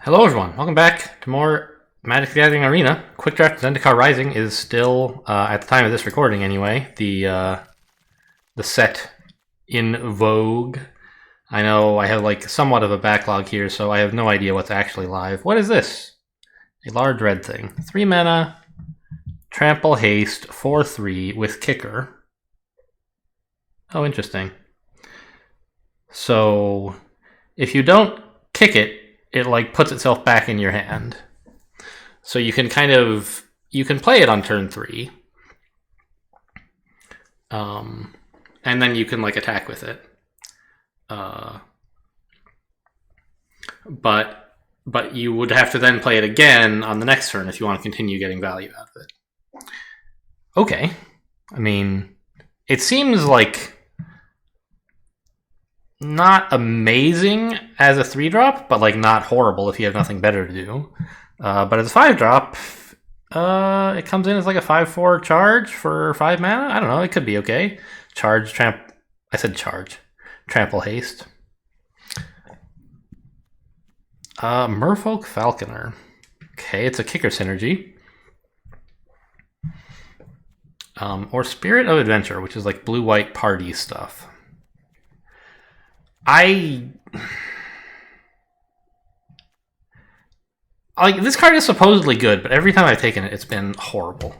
Hello everyone, welcome back to more Magic the Gathering Arena. Quick Draft Zendikar Rising is still, at the time of this recording anyway, the set in vogue. I know I have like somewhat of a backlog here, so I have no idea what's actually live. What is this? A large red thing. 3 mana, trample haste, 4/3 with kicker. Oh, interesting. So, if you don't kick it, it like puts itself back in your hand. So you can you can play it on turn 3. And then you can like attack with it. But you would have to then play it again on the next turn if you want to continue getting value out of it. Okay. I mean, it seems like not amazing as a 3-drop, but like not horrible if you have nothing better to do. But as a 5-drop, it comes in as like a 5/4 charge for 5 mana. I don't know, it could be okay. I said charge. Trample haste. Merfolk Falconer. Okay, it's a kicker synergy. Or Spirit of Adventure, which is like blue-white party stuff. This card is supposedly good, but every time I've taken it, it's been horrible.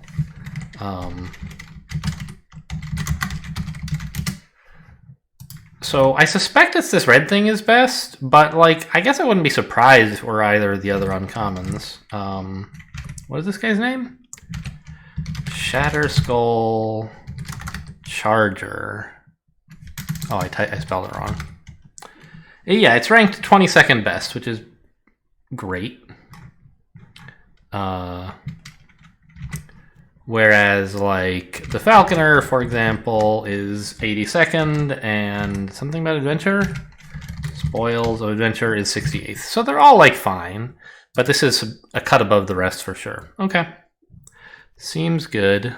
So I suspect it's this red thing is best, but like I guess I wouldn't be surprised if it were either of the other uncommons. What is this guy's name? Shatter Skull Charger. Oh, I spelled it wrong. Yeah, it's ranked 22nd best, which is great. Whereas, like, the Falconer, for example, is 82nd, and something about Adventure? Spoils of Adventure is 68th. So they're all, like, fine, but this is a cut above the rest for sure. Okay. Seems good.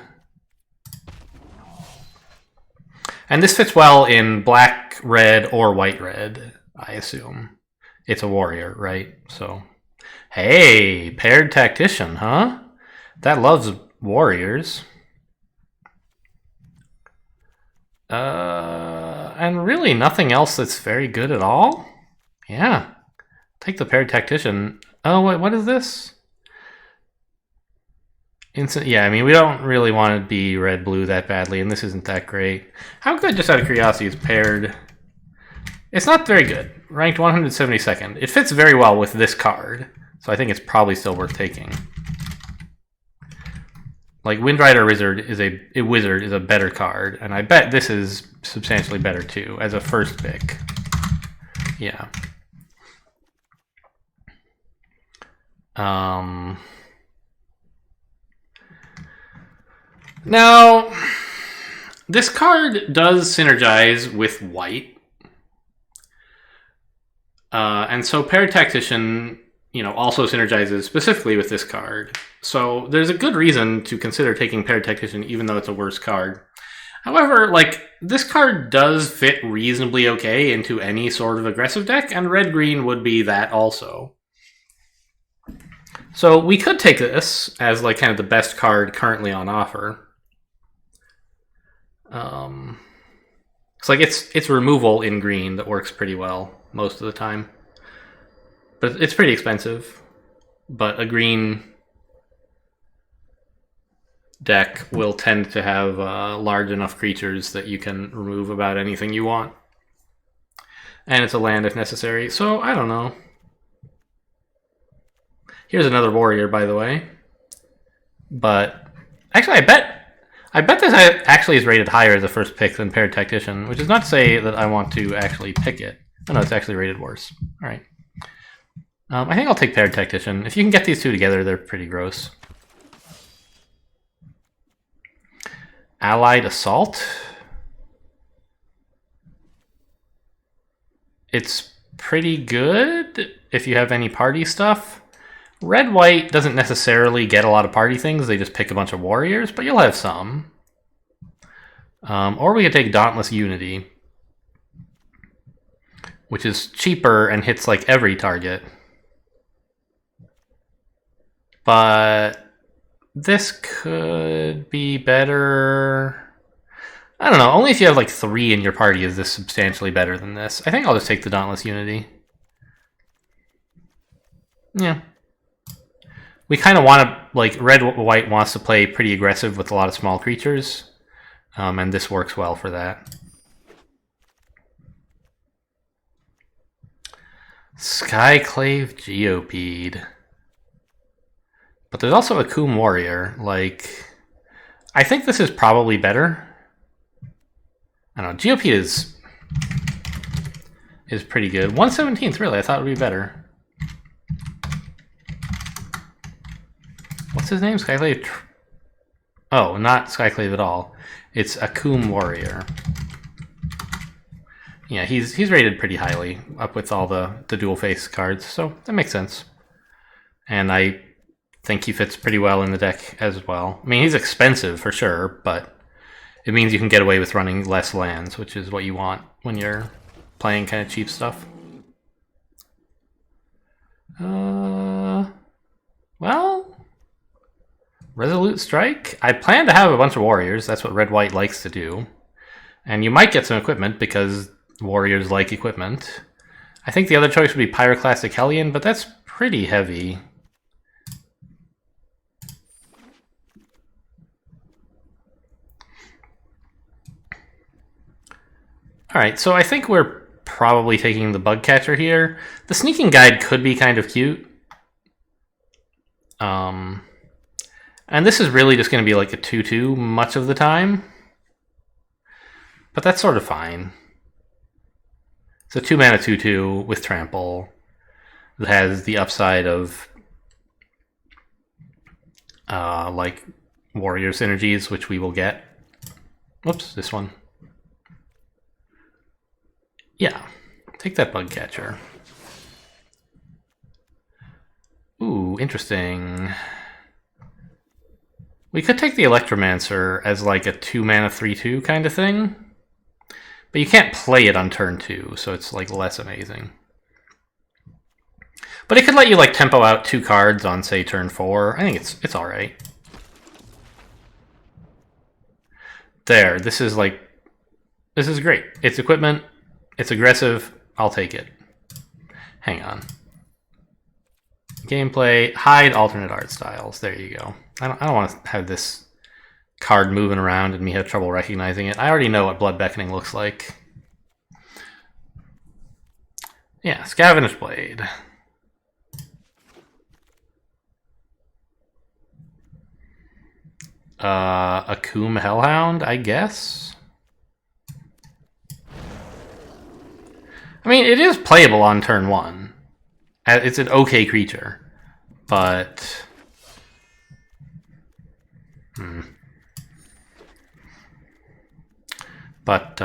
And this fits well in black, red, or white, red, I assume. It's a warrior, right? So, hey, paired tactician, huh? That loves warriors. And really nothing else that's very good at all? Yeah. Take the paired tactician. Oh, wait, what is this? Yeah, I mean, we don't really want to be red-blue that badly, and this isn't that great. How good, just out of curiosity, is paired? It's not very good. Ranked 172nd. It fits very well with this card, so I think it's probably still worth taking. Like, Windrider Wizard is a better card, and I bet this is substantially better too, as a first pick. Yeah. Now, this card does synergize with white. And so Paired Tactician, also synergizes specifically with this card. So there's a good reason to consider taking Paired Tactician, even though it's a worse card. However, this card does fit reasonably okay into any sort of aggressive deck, and red-green would be that also. So we could take this as kind of the best card currently on offer. It's removal in green that works pretty well most of the time. But it's pretty expensive. But a green deck will tend to have large enough creatures that you can remove about anything you want. And it's a land if necessary, so I don't know. Here's another warrior, by the way. But actually, I bet this actually is rated higher as a first pick than Paired Tactician, which is not to say that I want to actually pick it. Oh no, it's actually rated worse. All right. I think I'll take Paired Tactician. If you can get these two together, they're pretty gross. Allied Assault. It's pretty good if you have any party stuff. Red-white doesn't necessarily get a lot of party things. They just pick a bunch of warriors, but you'll have some. Or we could take Dauntless Unity, which is cheaper and hits like every target. But this could be better. I don't know. Only if you have like 3 in your party is this substantially better than this. I think I'll just take the Dauntless Unity. Yeah. We kind of want to, like, red-white wants to play pretty aggressive with a lot of small creatures. And this works well for that. Skyclave Geopede. But there's also a Coom Warrior. Like, I think this is probably better. I don't know. Geopede is pretty good. 1/17th, really. I thought it would be better. What's his name? Skyclave? Oh, not Skyclave at all. It's a Coom Warrior. Yeah, he's rated pretty highly, up with all the dual face cards, so that makes sense. And I think he fits pretty well in the deck as well. I mean, he's expensive for sure, but it means you can get away with running less lands, which is what you want when you're playing kind of cheap stuff. Well, Resolute Strike. I plan to have a bunch of warriors. That's what red-white likes to do. And you might get some equipment because warriors like equipment. I think the other choice would be Pyroclastic Hellion, but that's pretty heavy. Alright, so I think we're probably taking the Bug Catcher here. The Sneaking Guide could be kind of cute. And this is really just going to be like a 2/2 much of the time. But that's sort of fine. It's a 2-mana 2/2 with Trample that has the upside of like warrior synergies, which we will get. Whoops, this one. Yeah, take that Bug Catcher. Ooh, interesting. We could take the Electromancer as like a 2-mana 3/2 kind of thing. But you can't play it on turn 2, so it's like less amazing. But it could let you like tempo out 2 cards on, say, turn 4. I think it's alright. There, this is great. It's equipment, it's aggressive, I'll take it. Hang on. Gameplay, hide alternate art styles. There you go. I don't want to have this card moving around and me have trouble recognizing it. I already know what Blood Beckoning looks like. Yeah, Scavenge Blade. A Coom Hellhound, I guess? I mean, it is playable on turn 1. It's an okay creature, but... But,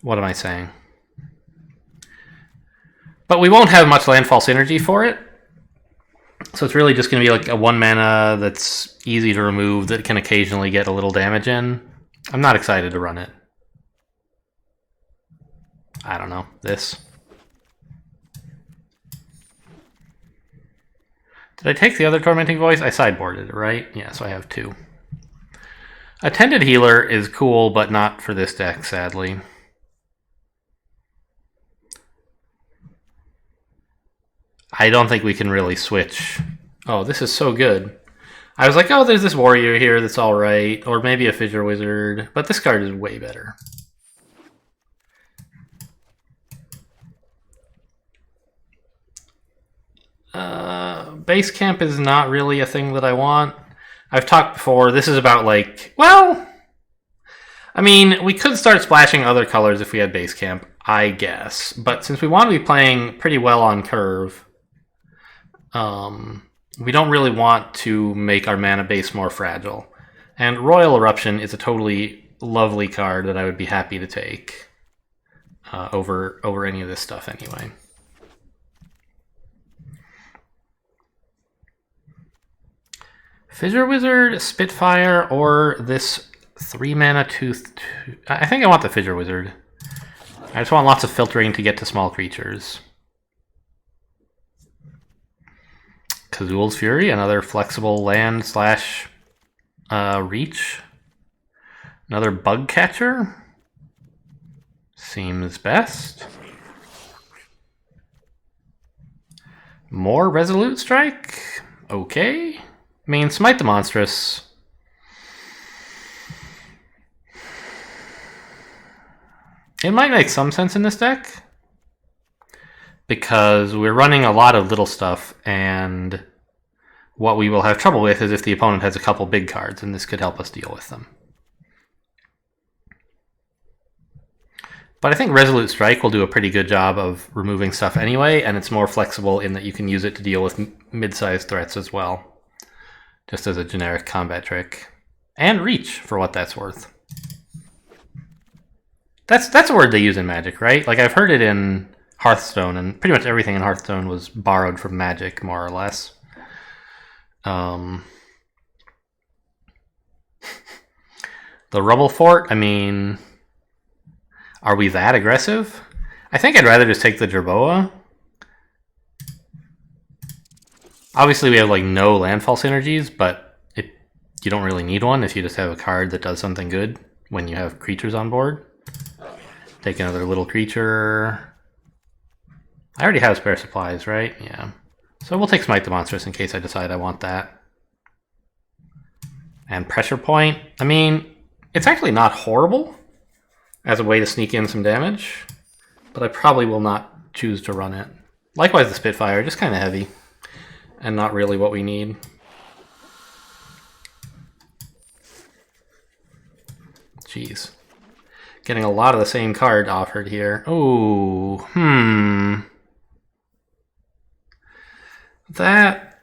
what am I saying? But we won't have much landfall synergy for it. So it's really just going to be like a 1-mana that's easy to remove that can occasionally get a little damage in. I'm not excited to run it. I don't know. This. Did I take the other Tormenting Voice? I sideboarded it, right? Yeah, so I have 2. Attended Healer is cool, but not for this deck, sadly. I don't think we can really switch. Oh, this is so good. I was like, oh, there's this warrior here that's alright, or maybe a Fissure Wizard, but this card is way better. Base camp is not really a thing that I want. I've talked before, this is about like, well, I mean, we could start splashing other colors if we had base camp, I guess. But since we want to be playing pretty well on curve, we don't really want to make our mana base more fragile. And Royal Eruption is a totally lovely card that I would be happy to take over any of this stuff anyway. Fissure Wizard, Spitfire, or this 3-mana Tooth... I think I want the Fissure Wizard. I just want lots of filtering to get to small creatures. Kazul's Fury, another flexible land slash reach. Another Bug Catcher. Seems best. More Resolute Strike. Okay. I mean, Smite the Monstrous. It might make some sense in this deck, because we're running a lot of little stuff, and what we will have trouble with is if the opponent has a couple big cards, and this could help us deal with them. But I think Resolute Strike will do a pretty good job of removing stuff anyway, and it's more flexible in that you can use it to deal with mid-sized threats as well, just as a generic combat trick. And reach, for what that's worth. That's a word they use in Magic, right? Like, I've heard it in Hearthstone, and pretty much everything in Hearthstone was borrowed from Magic, more or less. The Rubble Fort, I mean, are we that aggressive? I think I'd rather just take the Jerboa. Obviously, we have like no landfall synergies, but you don't really need one if you just have a card that does something good when you have creatures on board. Take another little creature. I already have spare supplies, right? Yeah. So we'll take Smite the Monstrous in case I decide I want that. And Pressure Point. I mean, it's actually not horrible as a way to sneak in some damage, but I probably will not choose to run it. Likewise, the Spitfire, just kind of heavy and not really what we need. Jeez. Getting a lot of the same card offered here. Oh, That...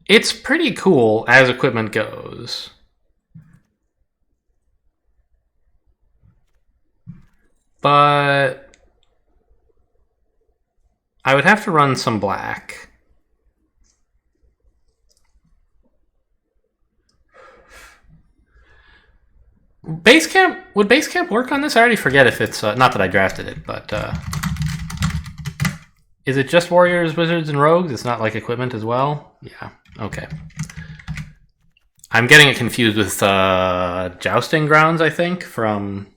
It's pretty cool as equipment goes. But I would have to run some black. Basecamp, would Basecamp work on this? I already forget if it's, not that I drafted it, but is it just Warriors, Wizards, and Rogues? It's not like equipment as well? Yeah, okay. I'm getting it confused with Jousting Grounds, I think, from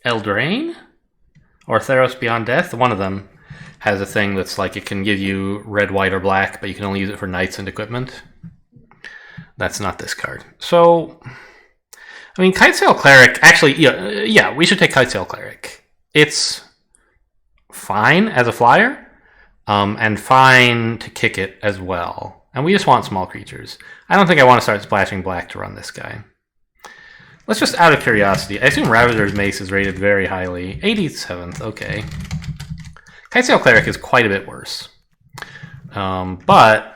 Eldraine? Or Theros Beyond Death? One of them has a thing that's like it can give you red, white, or black, but you can only use it for knights and equipment. That's not this card. So, I mean, Kitesail Cleric, actually, yeah, we should take Kitesail Cleric. It's fine as a flyer, and fine to kick it as well. And we just want small creatures. I don't think I want to start splashing black to run this guy. Let's just, out of curiosity, I assume Ravager's Mace is rated very highly. 87th, okay. Kitesail Cleric is quite a bit worse. But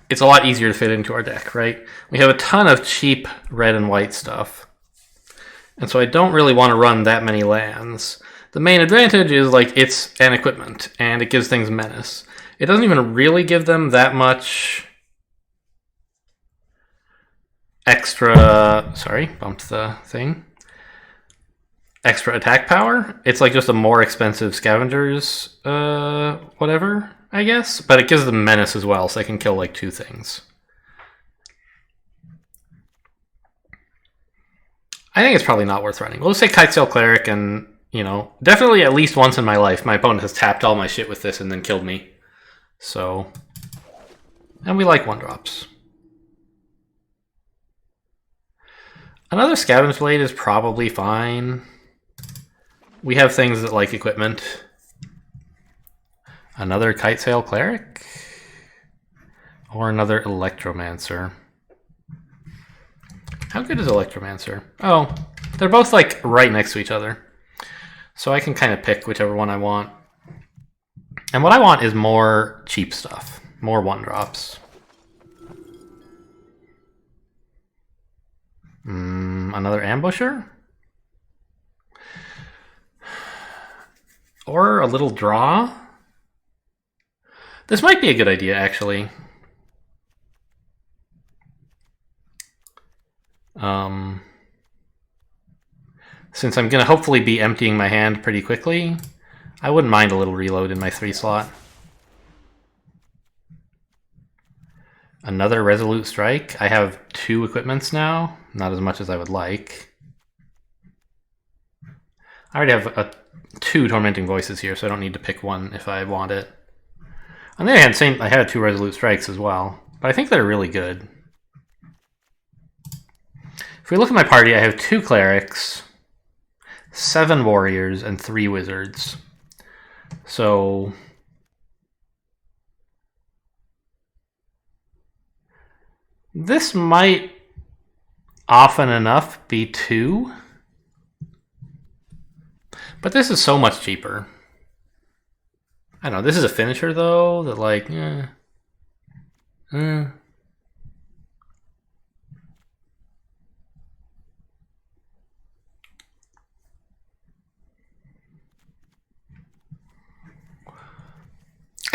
it's a lot easier to fit into our deck, right? We have a ton of cheap red and white stuff. And so I don't really want to run that many lands. The main advantage is, like, it's an equipment, and it gives things menace. It doesn't even really give them that much extra... Sorry, bumped the thing. Extra attack power. It's like just a more expensive Scavengers, whatever, I guess. But it gives them menace as well, so they can kill, like, 2 things. I think it's probably not worth running. We'll just say Kitesail Cleric, and, you know, definitely at least once in my life, my opponent has tapped all my shit with this and then killed me. So, and we like 1-drops. Another Scavenge Blade is probably fine. We have things that like equipment. Another Kitesail Cleric? Or another Electromancer. How good is Electromancer? Oh, they're both like right next to each other. So I can kind of pick whichever one I want. And what I want is more cheap stuff. More 1-drops. Another Ambusher? Or a little draw? This might be a good idea, actually. since I'm going to hopefully be emptying my hand pretty quickly, I wouldn't mind a little reload in my 3 slot. Another Resolute Strike. I have 2 equipments now, not as much as I would like. I already have 2 Tormenting Voices here, so I don't need to pick one if I want it. On the other hand, I had 2 Resolute Strikes as well, but I think they're really good. If we look at my party, I have 2 Clerics, 7 Warriors, and 3 Wizards. So this might often enough be 2. But this is so much cheaper. I don't know, this is a finisher though, that like, I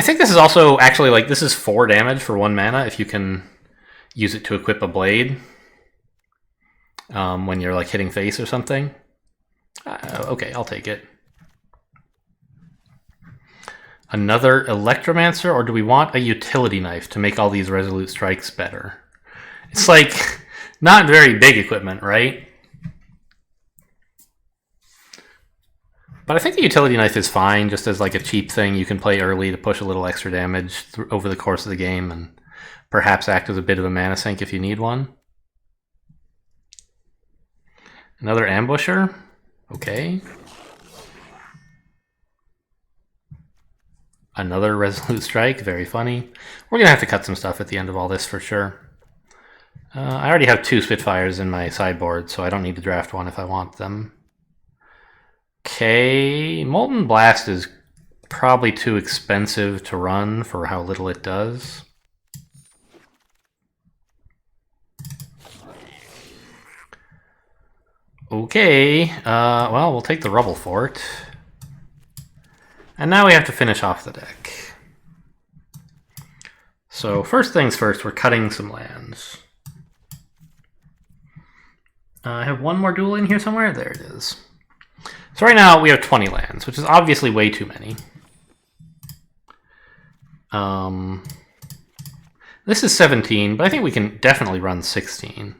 think this is also actually like, this is 4 damage for 1 mana if you can use it to equip a blade when you're like hitting face or something. Okay, I'll take it. Another Electromancer, or do we want a utility knife to make all these Resolute Strikes better? It's like not very big equipment, right? But I think the utility knife is fine, just as like a cheap thing you can play early to push a little extra damage over the course of the game and perhaps act as a bit of a mana sink if you need one. Another Ambusher. Okay. Another Resolute Strike, very funny. We're going to have to cut some stuff at the end of all this for sure. I already have 2 Spitfires in my sideboard, so I don't need to draft one if I want them. Okay, Molten Blast is probably too expensive to run for how little it does. Okay, well, we'll take the Rubble Fort. And now we have to finish off the deck. So first things first, we're cutting some lands. I have one more duel in here somewhere. There it is. So right now we have 20 lands, which is obviously way too many. This is 17, but I think we can definitely run 16.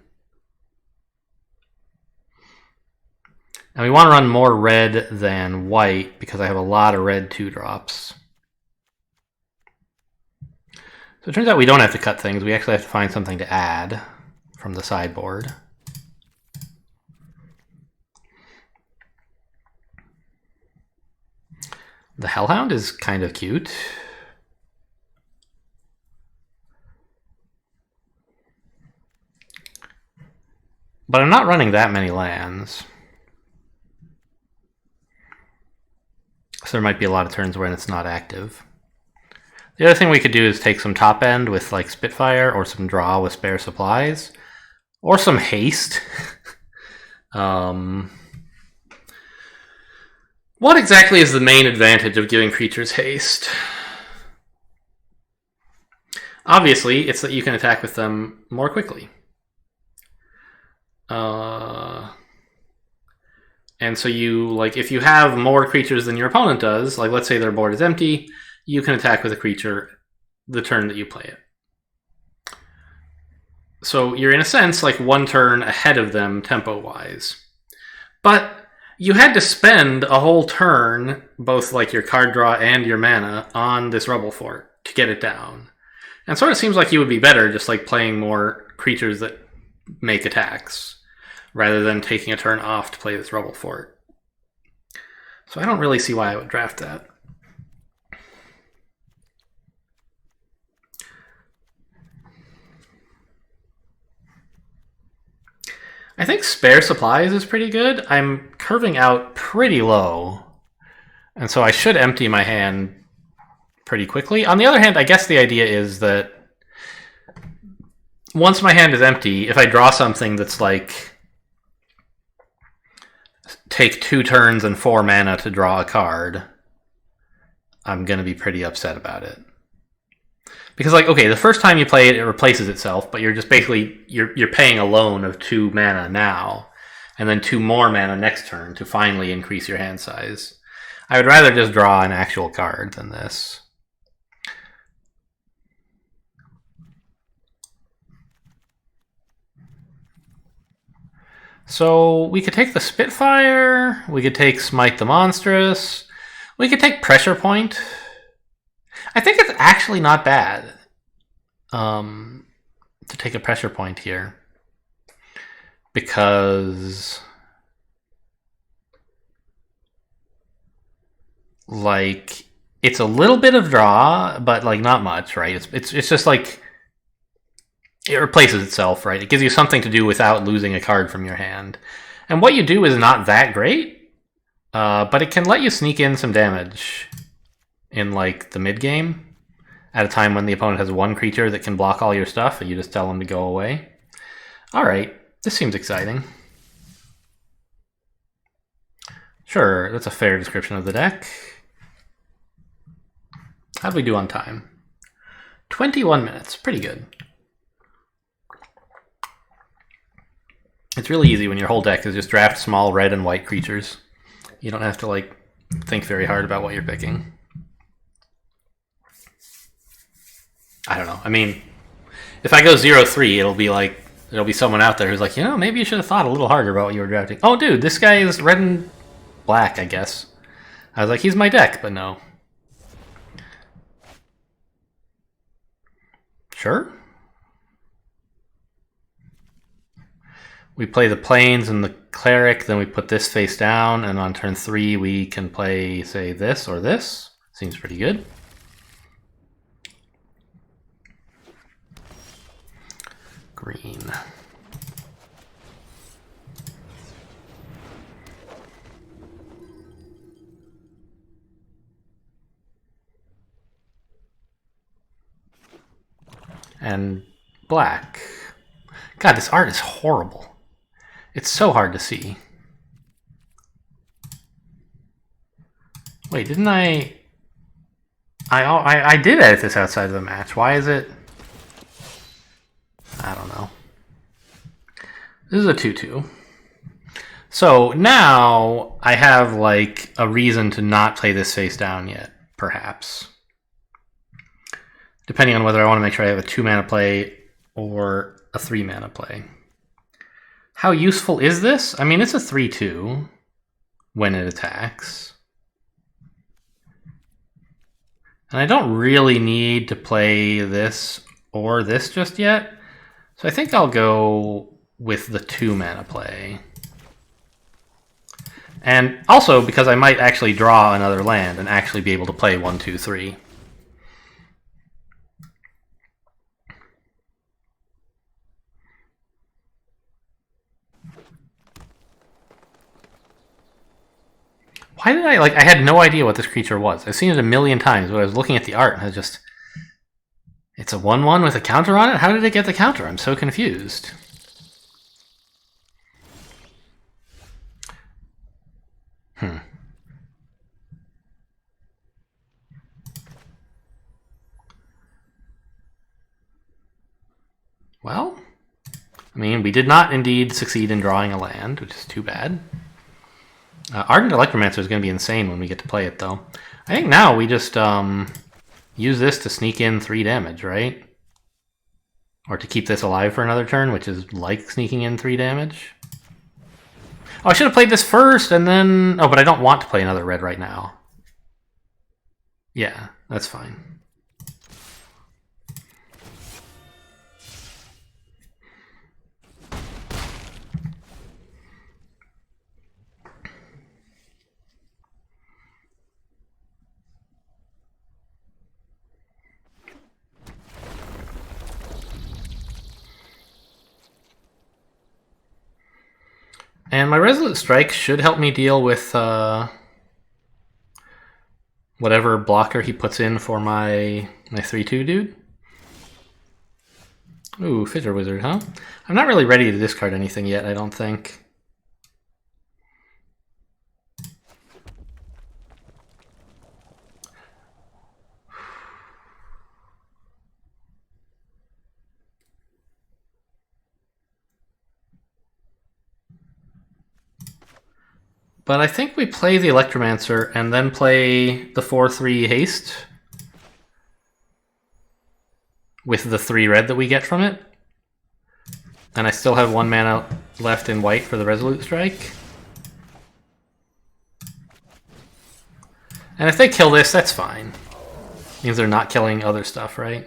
And we want to run more red than white because I have a lot of red 2-drops. So it turns out we don't have to cut things. We actually have to find something to add from the sideboard. The Hellhound is kind of cute. But I'm not running that many lands. So there might be a lot of turns when it's not active. The other thing we could do is take some top end with like Spitfire, or some draw with spare supplies, or some haste. What exactly is the main advantage of giving creatures haste? Obviously, it's that you can attack with them more quickly. And so you, like, if you have more creatures than your opponent does, like let's say their board is empty, you can attack with a creature the turn that you play it. So you're in a sense like 1 turn ahead of them tempo-wise. But you had to spend a whole turn, both like your card draw and your mana, on this Rubble Fort to get it down. And sort of seems like you would be better just like playing more creatures that make attacks, rather than taking a turn off to play this Rubble Fort. So I don't really see why I would draft that. I think spare supplies is pretty good. I'm curving out pretty low, and so I should empty my hand pretty quickly. On the other hand, I guess the idea is that once my hand is empty, if I draw something that's like take 2 turns and 4 mana to draw a card, I'm going to be pretty upset about it. Because, like, okay, the first time you play it, it replaces itself, but you're just basically, you're paying a loan of 2 mana now. and then 2 more mana next turn to finally increase your hand size. I would rather just draw an actual card than this. So we could take the Spitfire, we could take Smite the Monstrous, we could take Pressure Point. I think it's actually not bad to take a Pressure Point here, because like it's a little bit of draw, but like not much, right? It's just like it replaces itself, right? It gives you something to do without losing a card from your hand. And what you do is not that great, but it can let you sneak in some damage in like the mid game at a time when the opponent has one creature that can block all your stuff, and you just tell them to go away. All right, this seems exciting. Sure, that's a fair description of the deck. How'd we do on time? 21 minutes, pretty good. It's really easy when your whole deck is just draft small red and white creatures. You don't have to like think very hard about what you're picking. I don't know. I mean, if I go 0-3, it'll be someone out there who's like, maybe you should have thought a little harder about what you were drafting. Oh, dude, this guy is red and black, I guess. I was like, he's my deck, but no. Sure. We play the Plains and the Cleric, then we put this face down, and on turn 3 we can play, say, this or this. Seems pretty good. Green. And black. God, this art is horrible. It's so hard to see. Wait, didn't I did edit this outside of the match. Why is it? I don't know. This is a 2/2. So now I have like a reason to not play this face down yet, perhaps. Depending on whether I want to make sure I have a 2-mana play or a 3-mana play. How useful is this? I mean, it's a 3/2 when it attacks. And I don't really need to play this or this just yet. So I think I'll go with the 2-mana play. And also because I might actually draw another land and actually be able to play 1, 2, 3. Why did I had no idea what this creature was. I've seen it a million times, but I was looking at the art and I was just... It's a 1/1 with a counter on it? How did it get the counter? I'm so confused. Well, I mean, we did not indeed succeed in drawing a land, which is too bad. Ardent Electromancer is going to be insane when we get to play it, though. I think now we just use this to sneak in 3 damage, right? Or to keep this alive for another turn, which is like sneaking in 3 damage. Oh, I should have played this first, and then... Oh, but I don't want to play another red right now. Yeah, that's fine. And my Resolute Strike should help me deal with whatever blocker he puts in for my 3/2 dude. Ooh, Fissure Wizard, huh? I'm not really ready to discard anything yet, I don't think. But I think we play the Electromancer and then play the 4/3 haste with the 3 red that we get from it. And I still have 1 mana left in white for the Resolute Strike. And if they kill this, that's fine. Means they're not killing other stuff, right?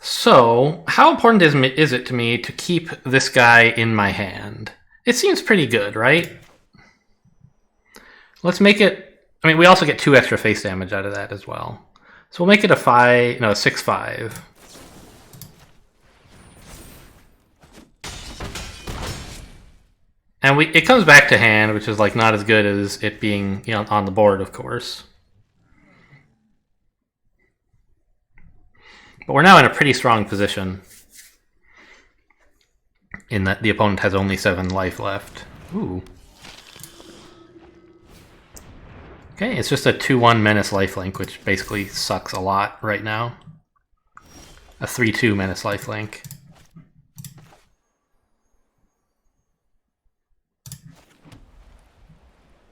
So, how important is it to me to keep this guy in my hand? It seems pretty good, right? Let's make it... I mean, we also get 2 extra face damage out of that as well. So we'll make it a 6/5. And it comes back to hand, which is like not as good as it being, you know, on the board, of course. But we're now in a pretty strong position in that the opponent has only 7 life left. Ooh. Okay, it's just a 2/1 Menace lifelink, which basically sucks a lot right now. A 3/2 Menace lifelink.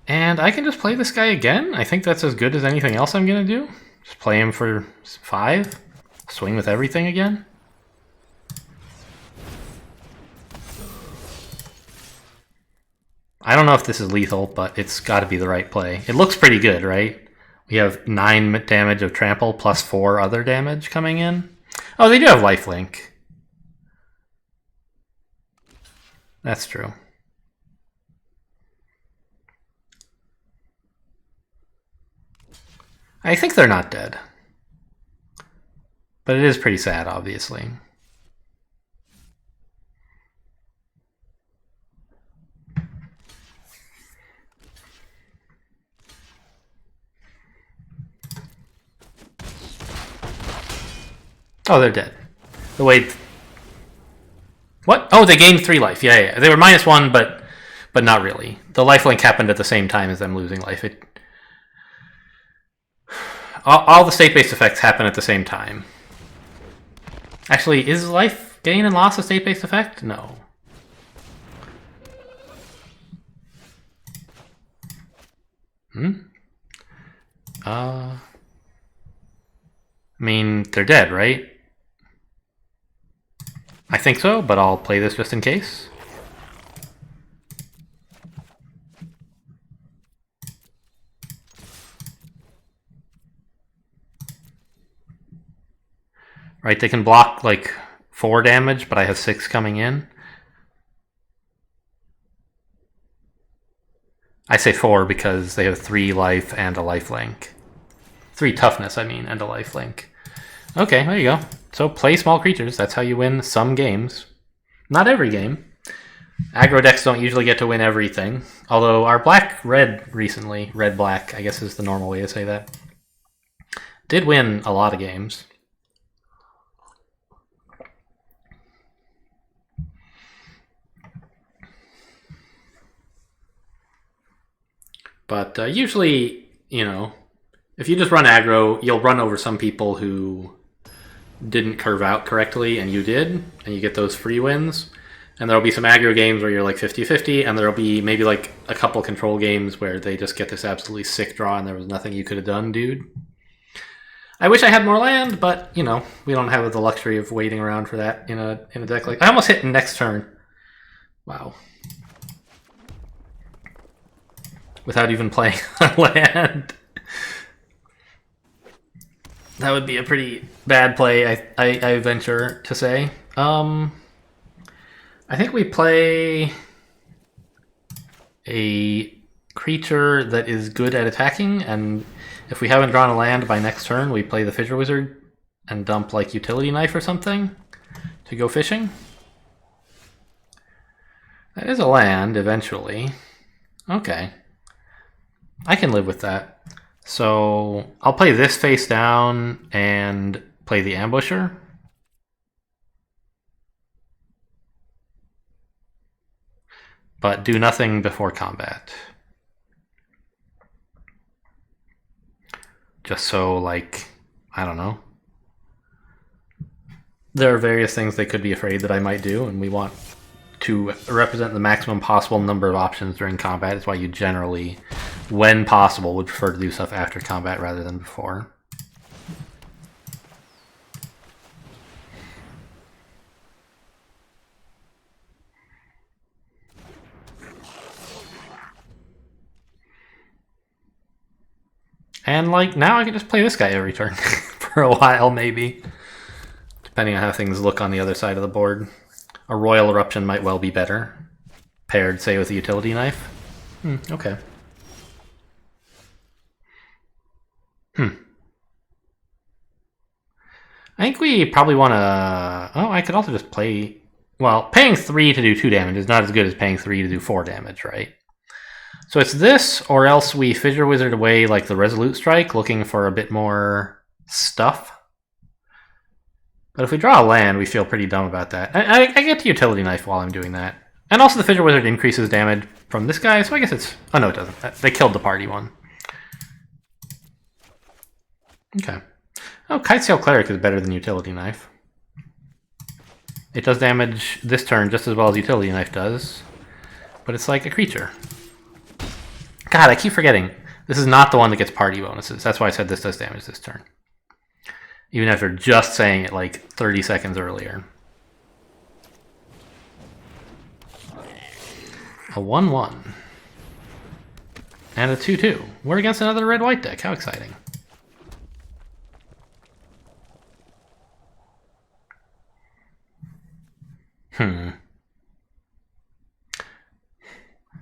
And I can just play this guy again? I think that's as good as anything else I'm going to do. Just play him for 5. Swing with everything again. I don't know if this is lethal, but it's got to be the right play. It looks pretty good, right? We have 9 damage of trample plus 4 other damage coming in. Oh, they do have lifelink. That's true. I think they're not dead. But it is pretty sad, obviously. Oh, they're dead. The wait. What? Oh, they gained 3 life. Yeah. They were -1, but not really. The lifelink happened at the same time as them losing life. All the state-based effects happen at the same time. Actually, is life gain and loss a state-based effect? No. I mean, they're dead, right? I think so, but I'll play this just in case. Right, they can block like 4 damage, but I have 6 coming in. I say 4 because they have 3 life and a lifelink. 3 toughness, I mean, and a lifelink. Okay, there you go. So play small creatures. That's how you win some games. Not every game. Aggro decks don't usually get to win everything. Although our black-red recently, red-black, I guess is the normal way to say that, did win a lot of games. But usually, you know, if you just run aggro, you'll run over some people who didn't curve out correctly and you did, and you get those free wins. And there'll be some aggro games where you're like 50-50, and there'll be maybe like a couple control games where they just get this absolutely sick draw and there was nothing you could have done, dude. I wish I had more land, but, you know, we don't have the luxury of waiting around for that in a deck like... I almost hit next turn. Wow. Without even playing a land. That would be a pretty bad play, I venture to say. I think we play a creature that is good at attacking, and if we haven't drawn a land by next turn, we play the Fissure Wizard and dump like Utility Knife or something to go fishing. That is a land, eventually. Okay. I can live with that. So I'll play this face down and play the ambusher. But do nothing before combat. Just so, like, I don't know. There are various things they could be afraid that I might do, and we want to represent the maximum possible number of options during combat. It's why you generally, when possible, would prefer to do stuff after combat rather than before. And, like, now I can just play this guy every turn for a while, maybe. Depending on how things look on the other side of the board. A Royal Eruption might well be better. Paired, say, with a Utility Knife. Okay. I think we probably want to... Oh, I could also just play... Well, paying 3 to do 2 damage is not as good as paying 3 to do 4 damage, right? So it's this, or else we Fissure Wizard away like the Resolute Strike, looking for a bit more stuff. But if we draw a land, we feel pretty dumb about that. I get the Utility Knife while I'm doing that. And also the Fissure Wizard increases damage from this guy, so I guess it's... Oh, no, it doesn't. They killed the party one. Okay. Oh, Kitesail Cleric is better than Utility Knife. It does damage this turn just as well as Utility Knife does. But it's like a creature. God, I keep forgetting. This is not the one that gets party bonuses. That's why I said this does damage this turn. Even after just saying it like 30 seconds earlier. A 1/1. And a 2/2. We're against another red-white deck. How exciting.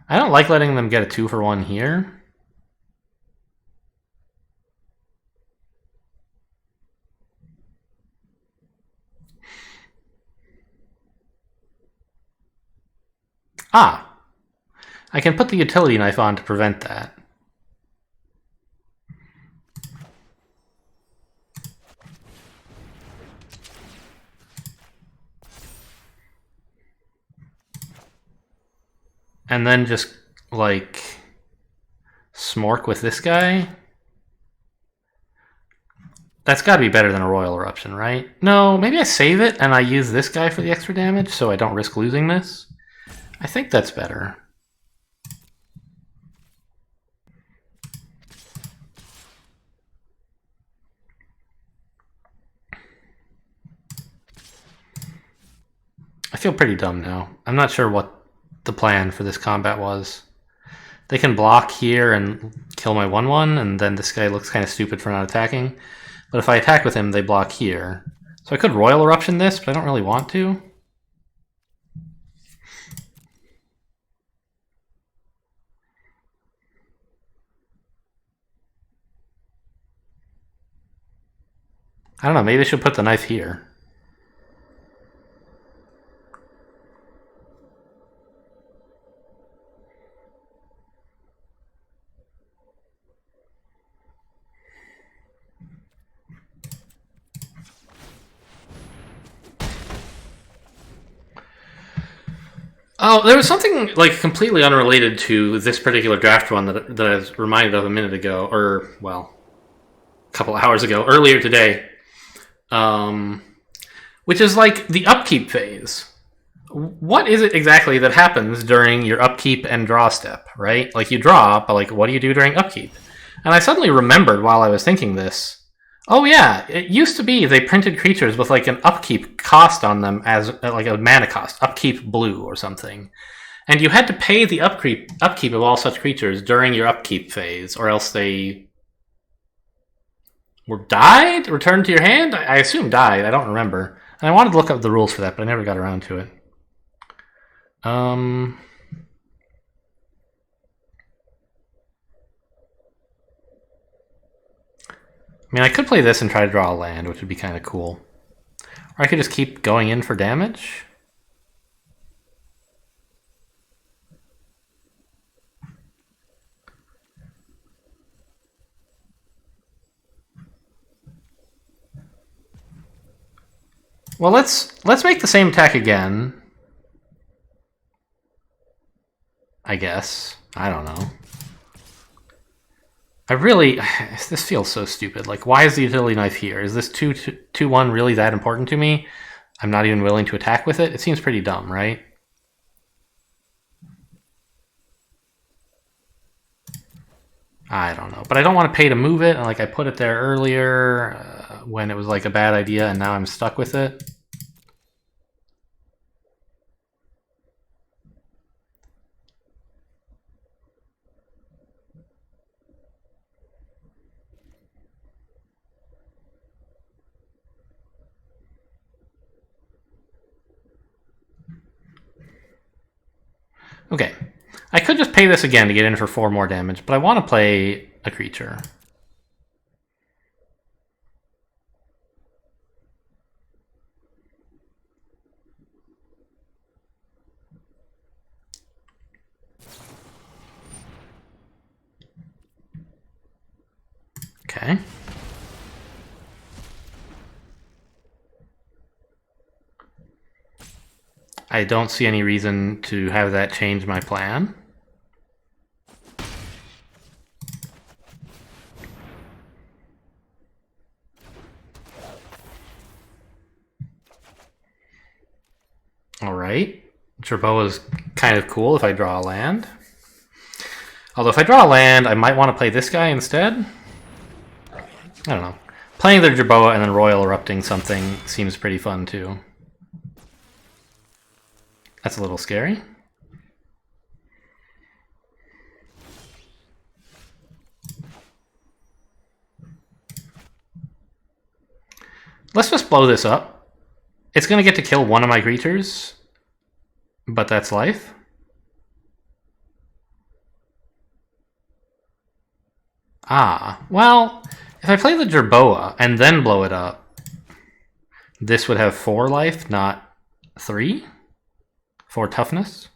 I don't like letting them get a 2-for-1 here. Ah! I can put the Utility Knife on to prevent that. And then just, like, Smork with this guy? That's got to be better than a Royal Eruption, right? No, maybe I save it and I use this guy for the extra damage so I don't risk losing this. I think that's better. I feel pretty dumb now. I'm not sure what the plan for this combat was. They can block here and kill my 1/1, and then this guy looks kind of stupid for not attacking. But if I attack with him, they block here. So I could Royal Eruption this, but I don't really want to. I don't know, maybe I should put the knife here. Oh, there was something like completely unrelated to this particular draft one that I was reminded of a minute ago, or, well, a couple hours ago, earlier today. Which is like the upkeep phase. What is it exactly that happens during your upkeep and draw step, right? Like you draw, but like what do you do during upkeep? And I suddenly remembered while I was thinking this, oh yeah, it used to be they printed creatures with like an upkeep cost on them as like a mana cost, upkeep blue or something. And you had to pay the upkeep of all such creatures during your upkeep phase, or else they were died? Returned to your hand? I assume died, I don't remember. And I wanted to look up the rules for that, but I never got around to it. I mean, I could play this and try to draw a land, which would be kind of cool. Or I could just keep going in for damage. Well, let's make the same attack again. I guess. I don't know. This feels so stupid. Like, why is the utility knife here? Is this 2-1 really that important to me? I'm not even willing to attack with it? It seems pretty dumb, right? I don't know. But I don't want to pay to move it. Like, I put it there earlier when it was like a bad idea, and now I'm stuck with it. Okay. I could just pay this again to get in for 4 more damage, but I want to play a creature. Okay. I don't see any reason to have that change my plan. Alright. Jerboa is kind of cool if I draw a land. Although if I draw a land, I might want to play this guy instead. I don't know. Playing the Jerboa and then Royal Erupting something seems pretty fun too. That's a little scary. Let's just blow this up. It's going to get to kill one of my creatures, but that's life. Ah, well, if I play the Jerboa and then blow it up, this would have 4 life, not 3. 4 toughness.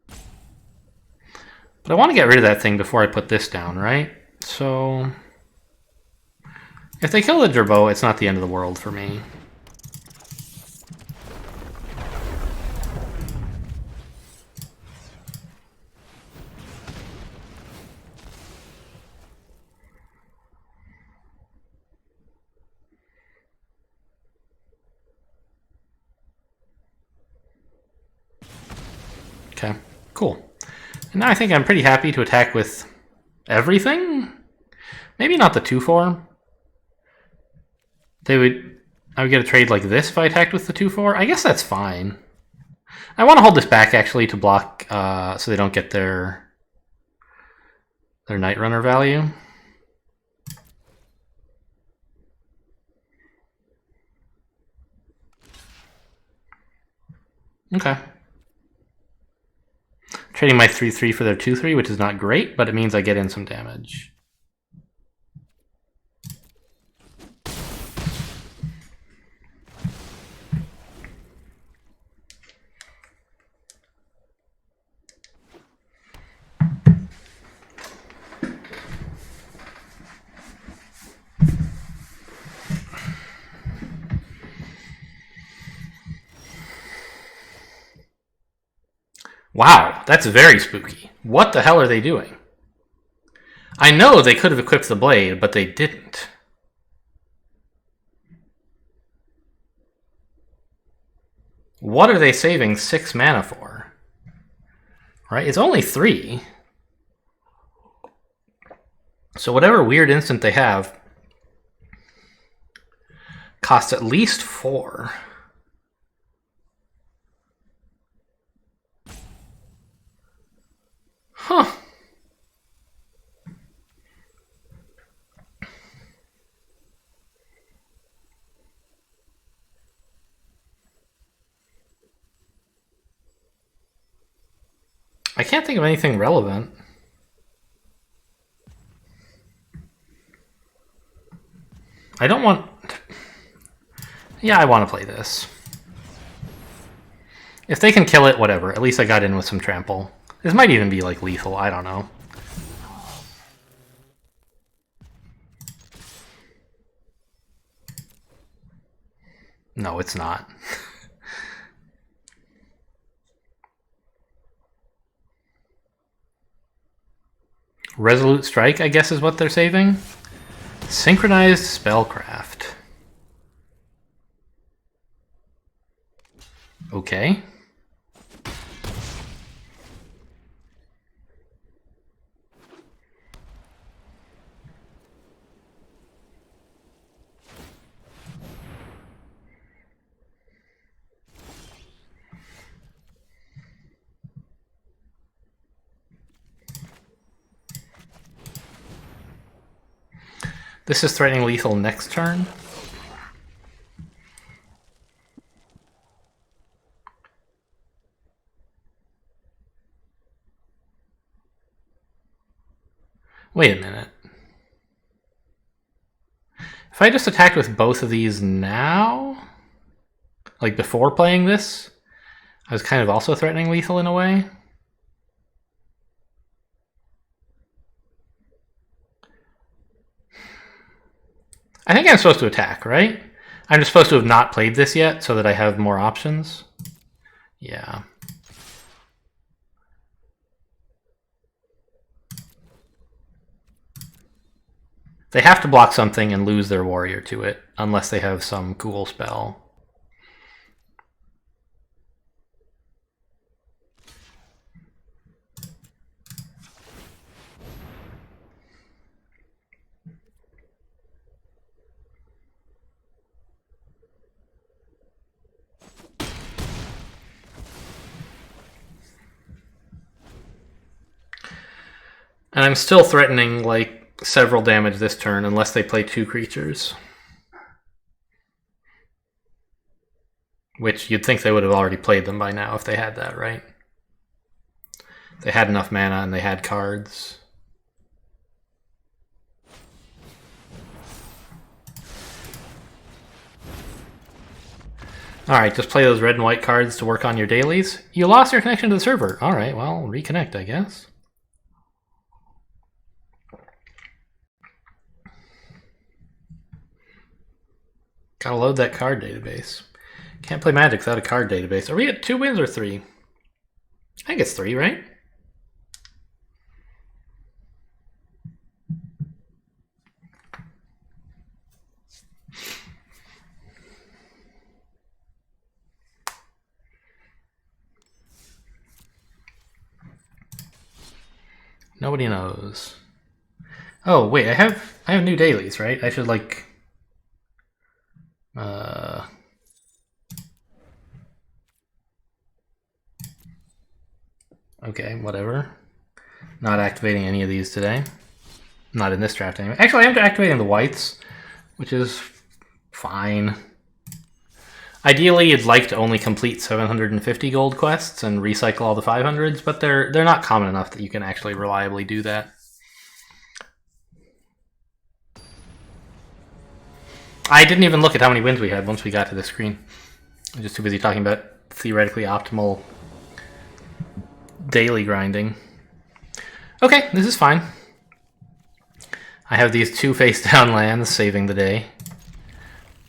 But I want to get rid of that thing before I put this down, right? So if they kill the Jerboa, it's not the end of the world for me. Okay, cool. And now I think I'm pretty happy to attack with everything. Maybe not the 2/4. I would get a trade like this if I attacked with the 2/4. I guess that's fine. I want to hold this back actually to block so they don't get their Night Runner value. Okay. Trading my 3/3 for their 2/3, which is not great, but it means I get in some damage. Wow, that's very spooky. What the hell are they doing? I know they could have equipped the blade, but they didn't. What are they saving 6 mana for? Right, it's only 3. So whatever weird instant they have costs at least 4. Huh. I can't think of anything relevant. I don't want... Yeah, I want to play this. If they can kill it, whatever. At least I got in with some trample. This might even be like lethal, I don't know. No, it's not. Resolute Strike, I guess, is what they're saving. Synchronized Spellcraft. Okay. This is threatening lethal next turn. Wait a minute. If I just attacked with both of these now, like before playing this, I was kind of also threatening lethal in a way. I think I'm supposed to attack, right? I'm just supposed to have not played this yet so that I have more options. Yeah. They have to block something and lose their warrior to it, unless they have some cool spell. And I'm still threatening, like, several damage this turn, unless they play 2 creatures. Which you'd think they would have already played them by now if they had that, right? They had enough mana and they had cards. Alright, just play those red and white cards to work on your dailies. You lost your connection to the server. Alright, well, reconnect, I guess. Gotta load that card database. Can't play Magic without a card database. Are we at 2 wins or 3? I think it's 3, right? Nobody knows. Oh wait, I have new dailies, right? I should like okay, whatever. Not activating any of these today. Not in this draft anyway. Actually, I am activating the whites, which is fine. Ideally, you'd like to only complete 750 gold quests and recycle all the 500s, but they're not common enough that you can actually reliably do that. I didn't even look at how many wins we had once we got to this screen. I'm just too busy talking about theoretically optimal daily grinding. Okay, this is fine. I have these 2 face-down lands saving the day.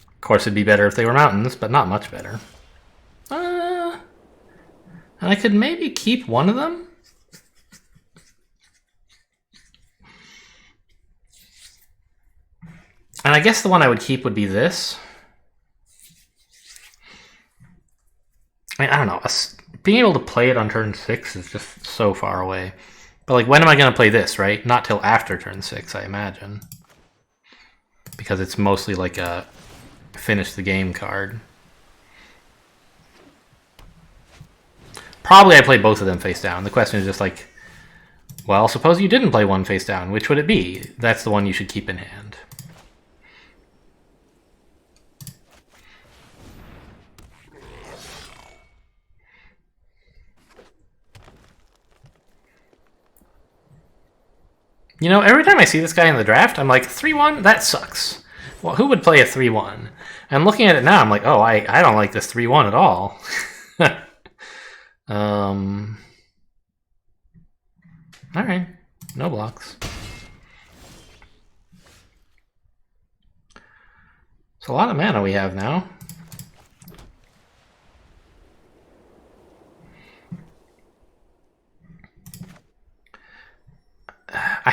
Of course, it'd be better if they were mountains, but not much better. And I could maybe keep one of them? And I guess the one I would keep would be this. I mean, I don't know. Being able to play it on turn 6 is just so far away. But like, when am I going to play this, right? Not till after turn 6, I imagine. Because it's mostly like a finish the game card. Probably I play both of them face down. The question is just like, well, suppose you didn't play one face down. Which would it be? That's the one you should keep in hand. You know, every time I see this guy in the draft, I'm like, 3-1? That sucks. Well, who would play a 3-1? And looking at it now, I'm like, oh, I don't like this 3-1 at all. Alright. No blocks. It's a lot of mana we have now.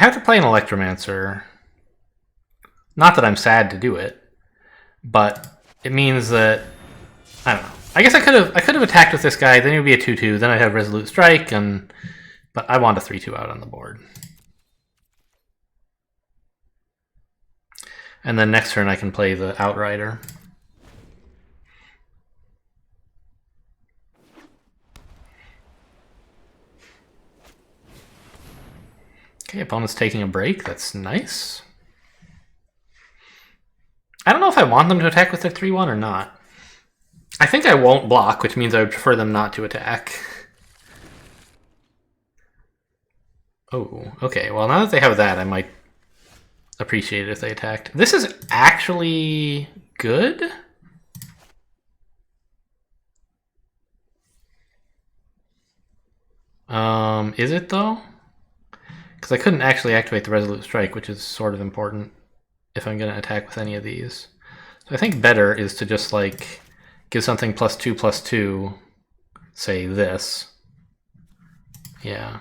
have to play an Electromancer. Not that I'm sad to do it, but it means that I don't know. I guess I could have attacked with this guy. Then it would be a 2/2. Then I'd have Resolute Strike, but I want a 3/2 out on the board. And then next turn I can play the Outrider. Okay, opponent's taking a break. That's nice. I don't know if I want them to attack with their 3/1 or not. I think I won't block, which means I would prefer them not to attack. Oh, okay. Well, now that they have that, I might appreciate it if they attacked. This is actually good. Is it though? Because I couldn't actually activate the Resolute Strike, which is sort of important if I'm going to attack with any of these. So I think better is to just like give something +2/+2, say this. Yeah.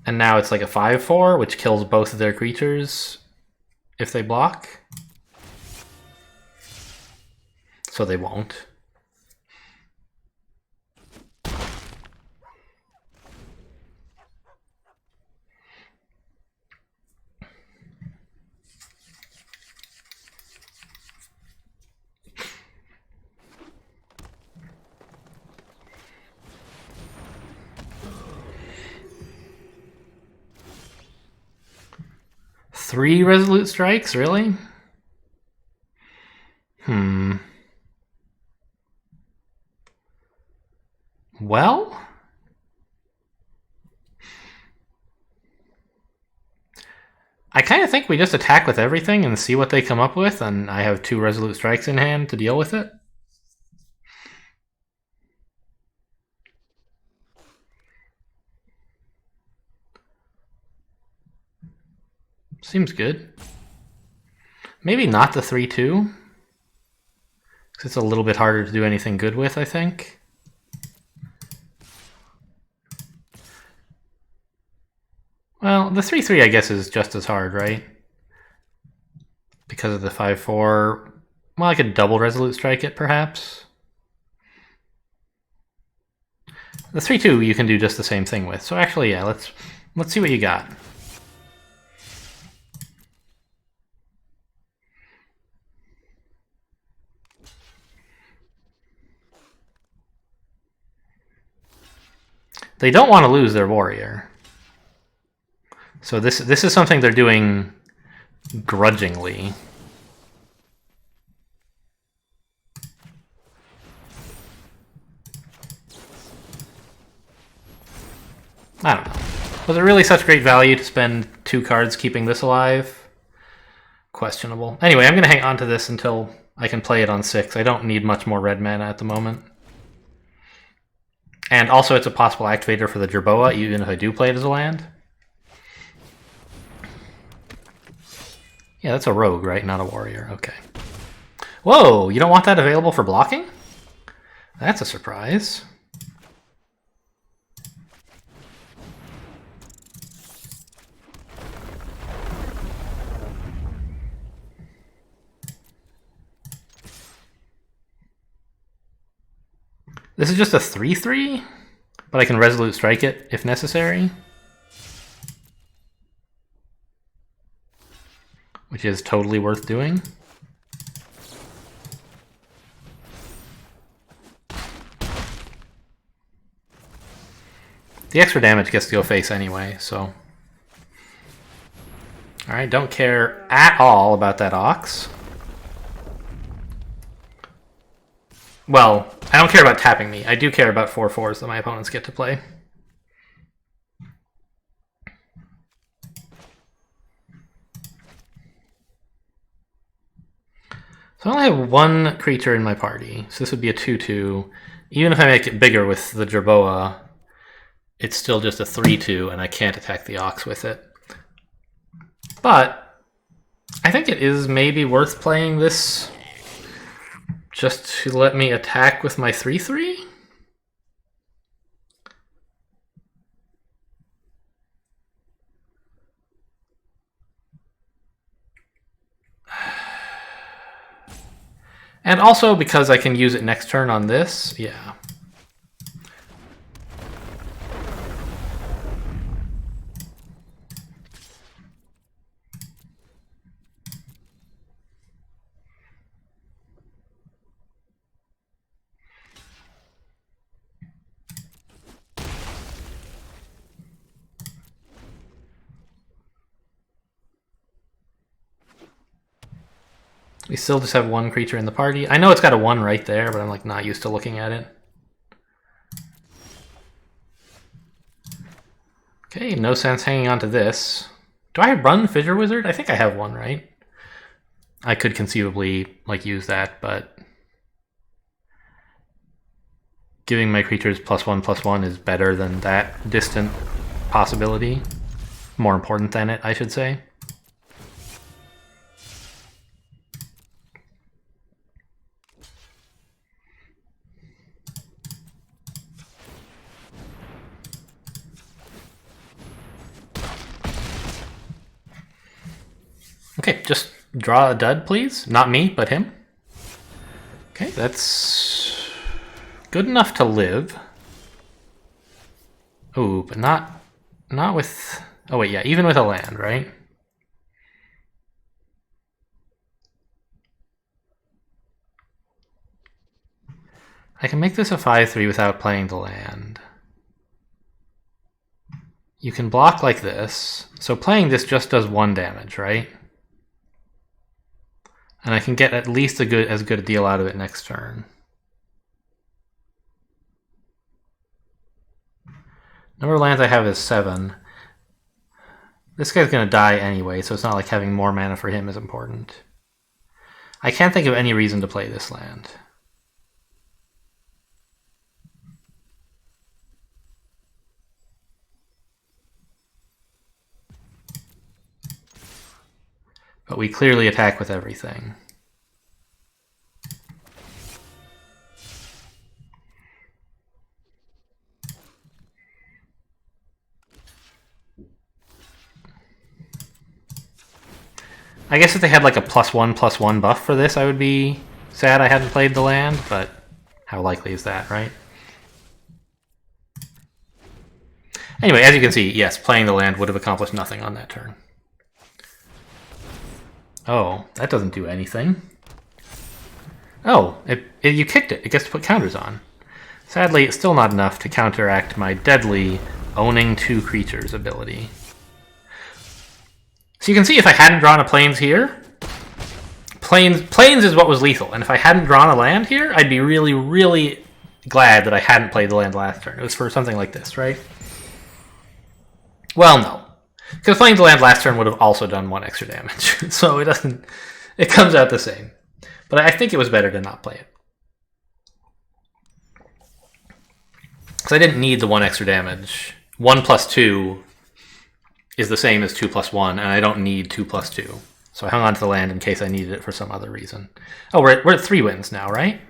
And now it's like a 5/4, which kills both of their creatures if they block. So they won't. Three Resolute Strikes, really? Well, I kind of think we just attack with everything and see what they come up with, and I have 2 Resolute Strikes in hand to deal with it. Seems good. Maybe not the 3/2, because it's a little bit harder to do anything good with, I think. Well, the 3/3 I guess is just as hard, right? Because of the 5/4. Well, I could double Resolute Strike it, perhaps. The 3/2 you can do just the same thing with. So actually, yeah, let's see what you got. They don't want to lose their warrior. So this is something they're doing grudgingly. I don't know. Was it really such great value to spend 2 cards keeping this alive? Questionable. Anyway, I'm going to hang on to this until I can play it on 6. I don't need much more red mana at the moment. And also it's a possible activator for the Jerboa, even if I do play it as a land. Yeah, that's a rogue, right? Not a warrior. Okay. Whoa, you don't want that available for blocking? That's a surprise. This is just a 3/3, but I can Resolute Strike it if necessary. Which is totally worth doing. The extra damage gets to go face anyway, so... Alright, don't care at all about that Ox. Well, I don't care about tapping me. I do care about 4/4s that my opponents get to play. So I only have 1 creature in my party, so this would be a 2/2. Even if I make it bigger with the Jerboa, it's still just a 3/2, and I can't attack the Ox with it. But I think it is maybe worth playing this Just to let me attack with my 3/3? And also because I can use it next turn on this, yeah. We still just have one creature in the party. I know it's got a 1 right there, but I'm like not used to looking at it. Okay, no sense hanging on to this. Do I run Fissure Wizard? I think I have one, right? I could conceivably like use that, but giving my creatures +1/+1 is better than that distant possibility. More important than it, I should say. Okay, just draw a dud, please. Not me, but him. Okay, that's good enough to live. Ooh, but not with... Oh wait, yeah, even with a land, right? I can make this a 5/3 without playing the land. You can block like this. So playing this just does 1 damage, right? And I can get at least as good a deal out of it next turn. Number of lands I have is 7. This guy's going to die anyway, so it's not like having more mana for him is important. I can't think of any reason to play this land. But we clearly attack with everything. I guess if they had like a +1/+1 buff for this, I would be sad I hadn't played the land, but how likely is that, right? Anyway, as you can see, yes, playing the land would have accomplished nothing on that turn. Oh, that doesn't do anything. Oh, you kicked it. It gets to put counters on. Sadly, it's still not enough to counteract my deadly owning 2 creatures ability. So you can see if I hadn't drawn a Plains here, Plains is what was lethal, and if I hadn't drawn a land here, I'd be really, really glad that I hadn't played the land last turn. It was for something like this, right? Well, no. Because playing the land last turn would have also done 1 extra damage. So it comes out the same. But I think it was better to not play it. Because I didn't need the 1 extra damage. 1+2 is the same as 2+1, and I don't need 2+2. So I hung on to the land in case I needed it for some other reason. Oh, we're at 3 wins now, right?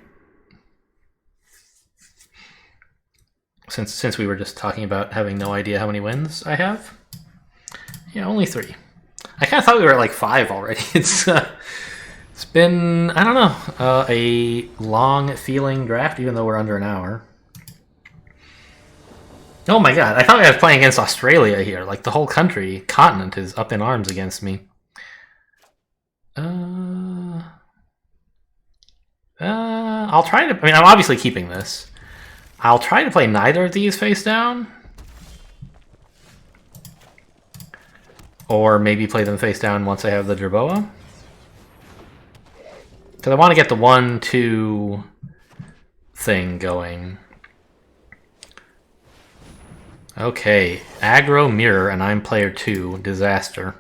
Since we were just talking about having no idea how many wins I have. Yeah, only 3. I kind of thought we were at like 5 already. It's been, I don't know, a long feeling draft, even though we're under an hour. Oh my god, I thought I was playing against Australia here. Like the whole continent is up in arms against me. I'll try to, I mean, I'm obviously keeping this. I'll try to play neither of these face down. Or maybe play them face down once I have the Jerboa. Because I want to get the 1/2 thing going. Okay, aggro mirror, and I'm player 2. Disaster.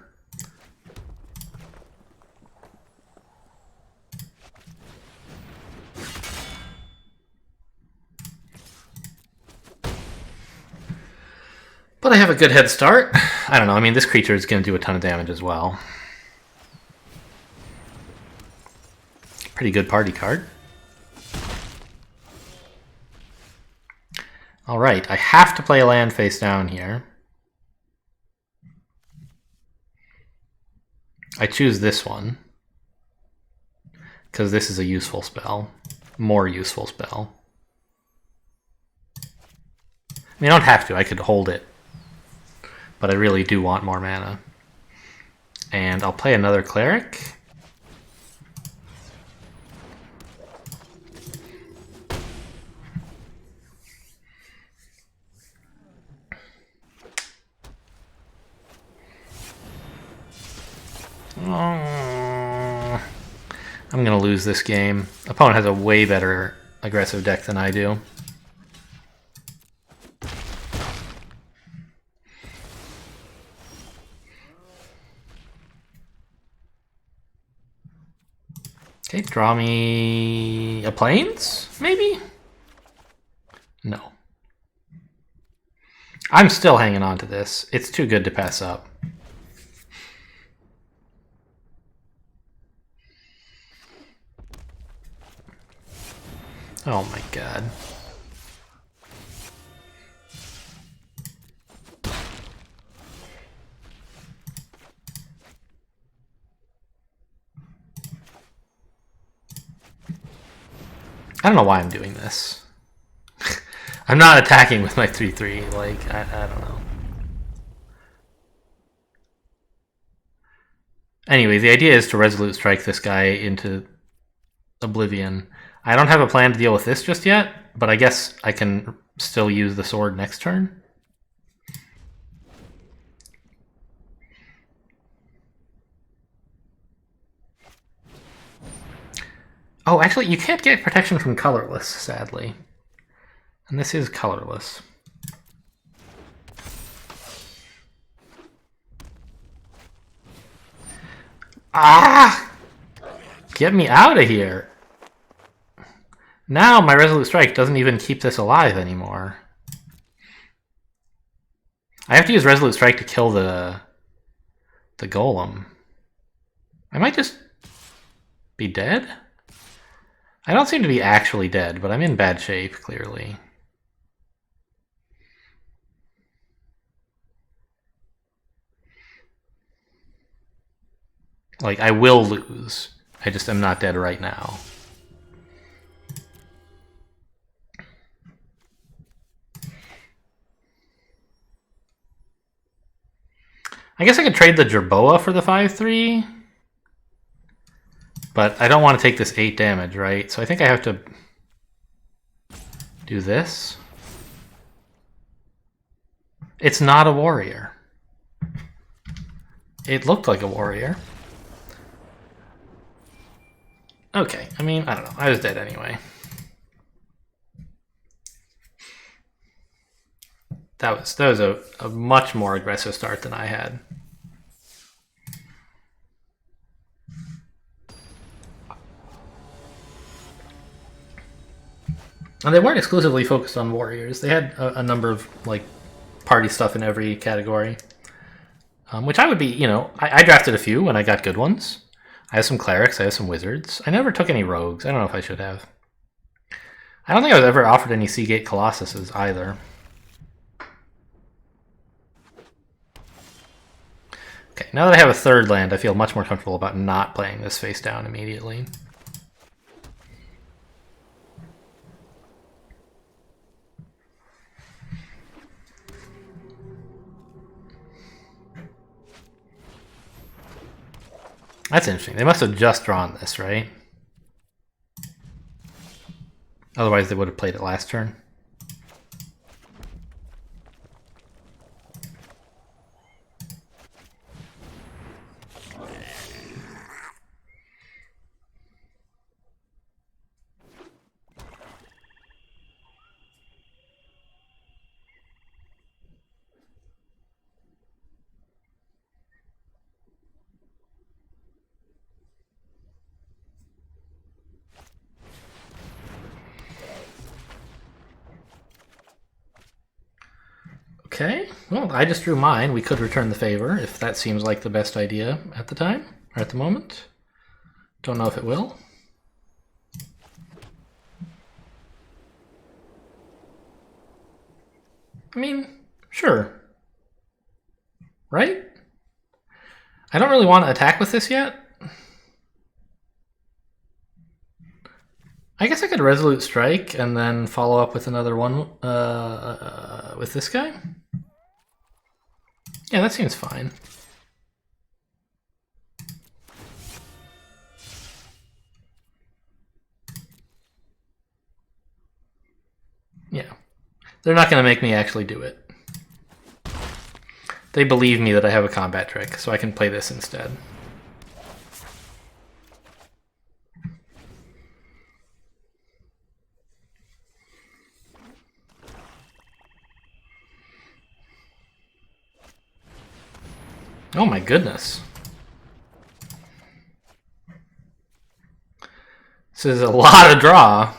But I have a good head start. I don't know, I mean, this creature is going to do a ton of damage as well. Pretty good party card. Alright, I have to play a land face down here. I choose this one, because this is a useful spell. More useful spell. I mean, I don't have to, I could hold it. But I really do want more mana. And I'll play another cleric. Oh, I'm gonna lose this game. Opponent has a way better aggressive deck than I do. Okay, draw me a Plains, maybe? No. I'm still hanging on to this. It's too good to pass up. Oh my god. I don't know why I'm doing this. I'm not attacking with my 3/3, like, I don't know. Anyway, the idea is to Resolute Strike this guy into oblivion. I don't have a plan to deal with this just yet, but I guess I can still use the sword next turn. Oh, actually, you can't get protection from colorless, sadly. And this is colorless. Ah! Get me out of here! Now my Resolute Strike doesn't even keep this alive anymore. I have to use Resolute Strike to kill the golem. I might just be dead? I don't seem to be actually dead, but I'm in bad shape, clearly. Like, I will lose. I just am not dead right now. I guess I could trade the Jerboa for the 5/3. But I don't want to take this 8 damage, right? So I think I have to do this. It's not a warrior. It looked like a warrior. Okay, I mean, I don't know. I was dead anyway. That was a much more aggressive start than I had. And they weren't exclusively focused on warriors. They had a number of like party stuff in every category, which I would be. You know, I drafted a few when I got good ones. I have some clerics. I have some wizards. I never took any rogues. I don't know if I should have. I don't think I was ever offered any Seagate Colossuses either. Okay, now that I have a third land, I feel much more comfortable about not playing this face down immediately. That's interesting. They must have just drawn this, right? Otherwise they would have played it last turn. Okay, well, I just drew mine. We could return the favor if that seems like the best idea at the time, or at the moment. Don't know if it will. I mean, sure. Right? I don't really want to attack with this yet. I guess I could Resolute Strike and then follow up with another one with this guy. Yeah, that seems fine. Yeah. They're not going to make me actually do it. They believe me that I have a combat trick, so I can play this instead. Oh my goodness. This is a lot of draw.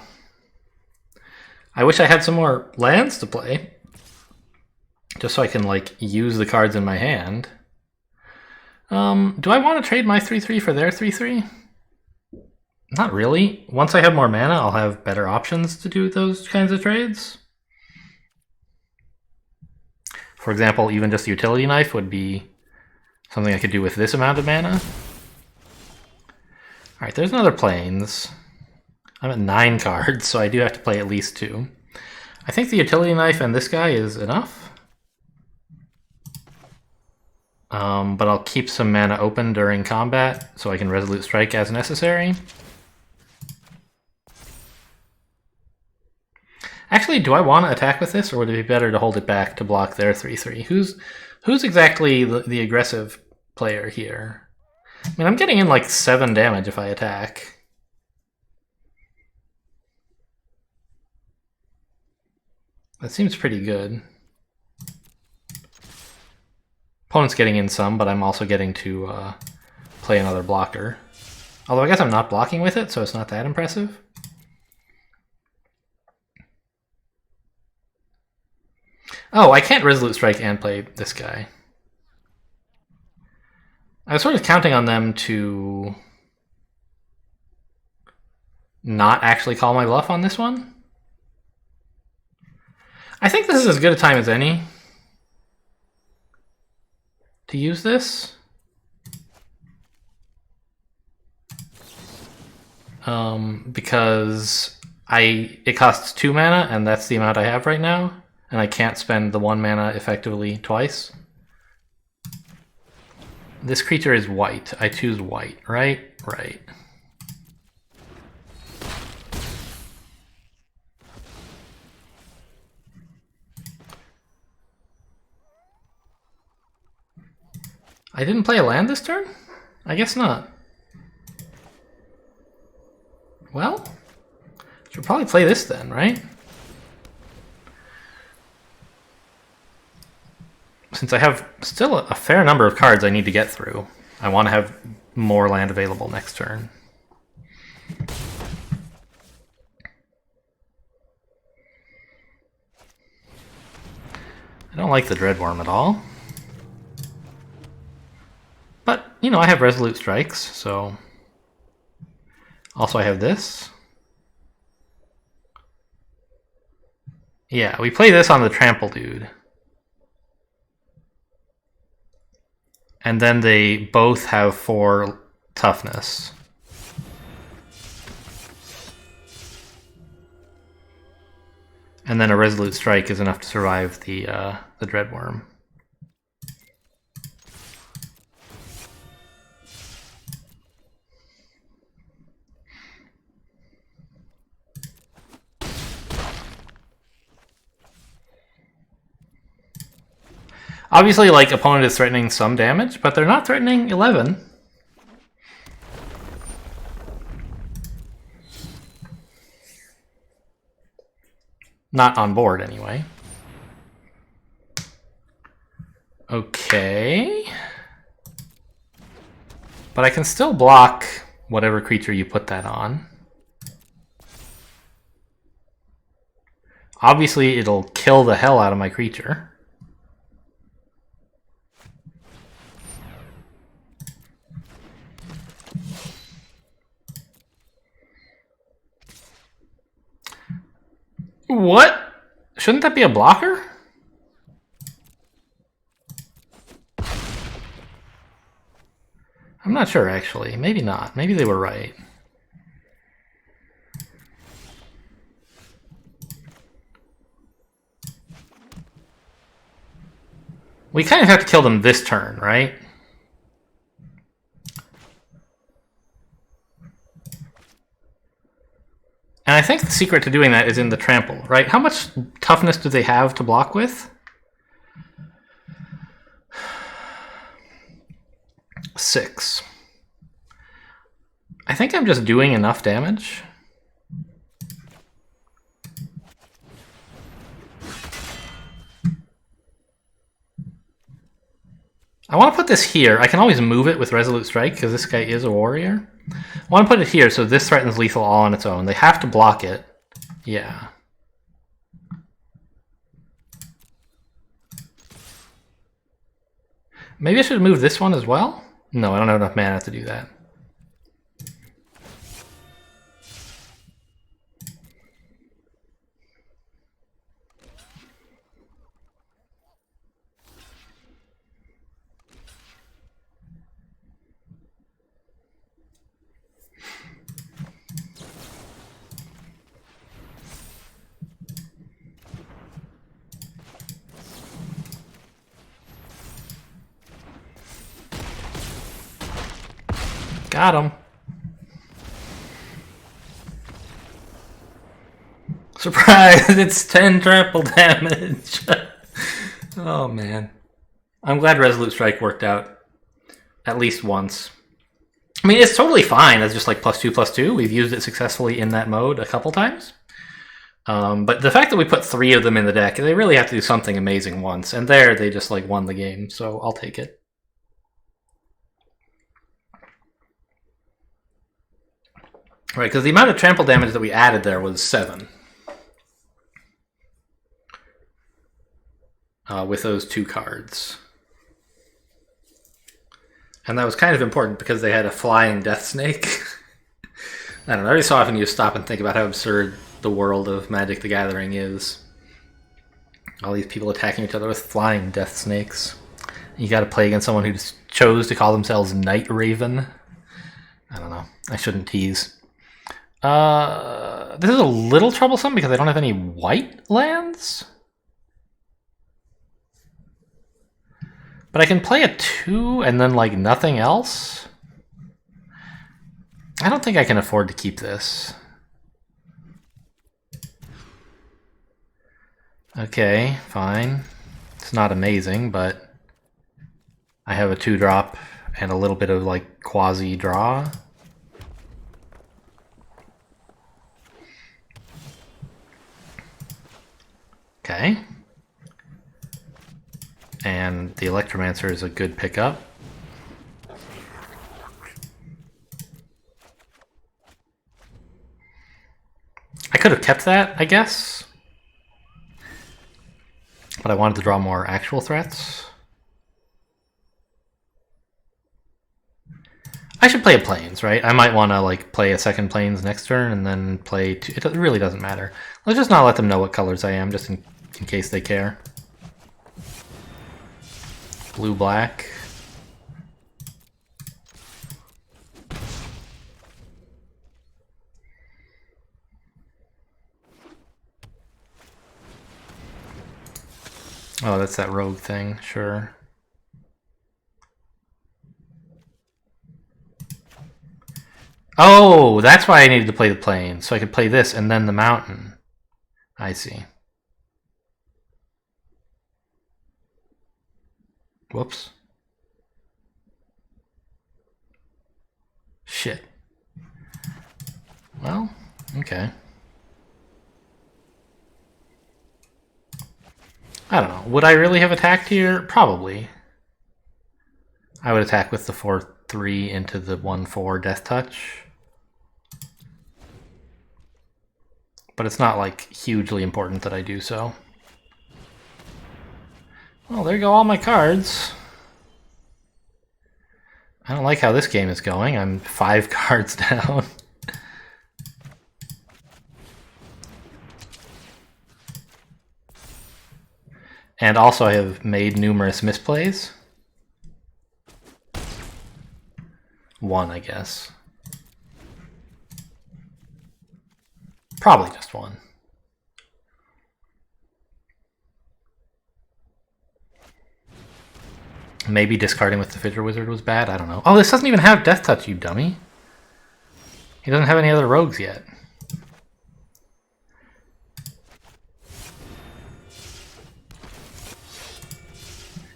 I wish I had some more lands to play. Just so I can, like, use the cards in my hand. Do I want to trade my 3/3 for their 3/3? Not really. Once I have more mana, I'll have better options to do those kinds of trades. For example, even just Utility Knife would be something I could do with this amount of mana. Alright, there's another Plains. I'm at 9 cards, so I do have to play at least 2. I think the Utility Knife and this guy is enough. But I'll keep some mana open during combat, so I can Resolute Strike as necessary. Actually, do I want to attack with this, or would it be better to hold it back to block their 3/3? Who's exactly the aggressive player here? I mean, I'm getting in like 7 damage if I attack. That seems pretty good. Opponent's getting in some, but I'm also getting to play another blocker. Although I guess I'm not blocking with it, so it's not that impressive. Oh, I can't Resolute Strike and play this guy. I was sort of counting on them to not actually call my bluff on this one. I think this is as good a time as any to use this. Because it costs 2 mana, and that's the amount I have right now, and I can't spend the 1 mana effectively twice. This creature is white. I choose white, right? Right. I didn't play a land this turn? I guess not. Well, should probably play this then, right? Since I have still a fair number of cards I need to get through, I want to have more land available next turn. I don't like the Dreadworm at all. But, you know, I have Resolute Strikes, so... Also I have this. Yeah, we play this on the Trample dude. And then they both have 4 toughness. And then a Resolute Strike is enough to survive the Dreadworm. Obviously, like, opponent is threatening some damage, but they're not threatening 11. Not on board, anyway. Okay. But I can still block whatever creature you put that on. Obviously, it'll kill the hell out of my creature. What? Shouldn't that be a blocker? I'm not sure, actually. Maybe not. Maybe they were right. We kind of have to kill them this turn, right? And I think the secret to doing that is in the trample, right? How much toughness do they have to block with? 6. I think I'm just doing enough damage. I want to put this here. I can always move it with Resolute Strike because this guy is a warrior. I want to put it here so this threatens lethal all on its own. They have to block it. Yeah. Maybe I should move this one as well? No, I don't have enough mana to do that. Got him. Surprise! It's 10 trample damage. Oh man. I'm glad Resolute Strike worked out at least once. I mean, it's totally fine as just like +2/+2. We've used it successfully in that mode a couple times. But the fact that we put 3 of them in the deck, they really have to do something amazing once. And there, they just like won the game, so I'll take it. Right, because the amount of trample damage that we added there was 7. With those 2 cards. And that was kind of important because they had a flying death snake. I don't know, every so often you stop and think about how absurd the world of Magic the Gathering is. All these people attacking each other with flying death snakes. You gotta play against someone who just chose to call themselves Night Raven. I don't know, I shouldn't tease. This is a little troublesome because I don't have any white lands. But I can play a 2 and then like nothing else. I don't think I can afford to keep this. Okay, fine. It's not amazing, but I have a 2-drop and a little bit of like quasi draw. Okay. And the Electromancer is a good pickup. I could have kept that, I guess. But I wanted to draw more actual threats. I should play a Plains, right? I might want to like play a second Plains next turn and then play 2. It really doesn't matter. Let's just not let them know what colors I am, just in case they care. Blue-black. Oh, that's that rogue thing, sure. Oh, that's why I needed to play the plane, so I could play this and then the mountain. I see. Whoops. Shit. Well, okay. I don't know. Would I really have attacked here? Probably. I would attack with the 4/3 into the 1/4 Death Touch. But it's not like hugely important that I do so. Well, there go all my cards. I don't like how this game is going. I'm 5 cards down. And also I have made numerous misplays. One, I guess. Probably just one. Maybe discarding with the Fissure Wizard was bad, I don't know. Oh, this doesn't even have Death Touch, you dummy. He doesn't have any other rogues yet.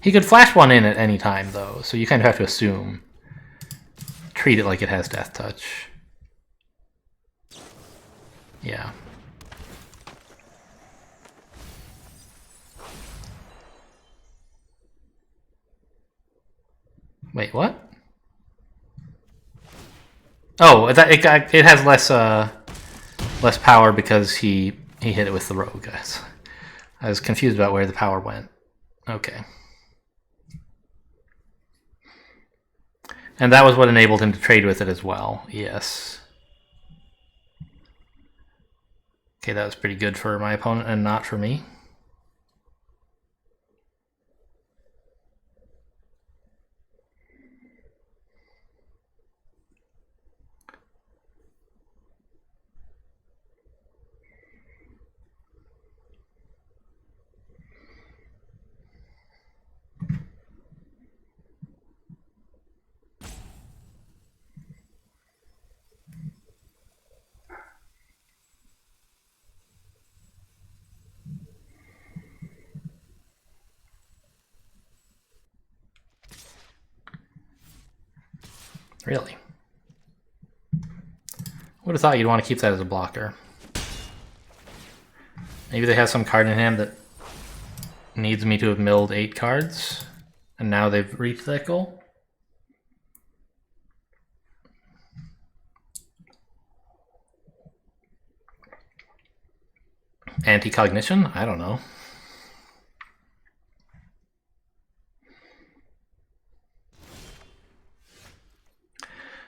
He could flash one in at any time, though, so you kind of have to assume. Treat it like it has Death Touch. Yeah. Wait, what? Oh, it has less power because he hit it with the rogue, guys. I was confused about where the power went. Okay. And that was what enabled him to trade with it as well. Yes. Okay, that was pretty good for my opponent and not for me. Really? Would have thought you'd want to keep that as a blocker. Maybe they have some card in hand that needs me to have milled 8 cards, and now they've reached that goal. Anti-cognition? I don't know.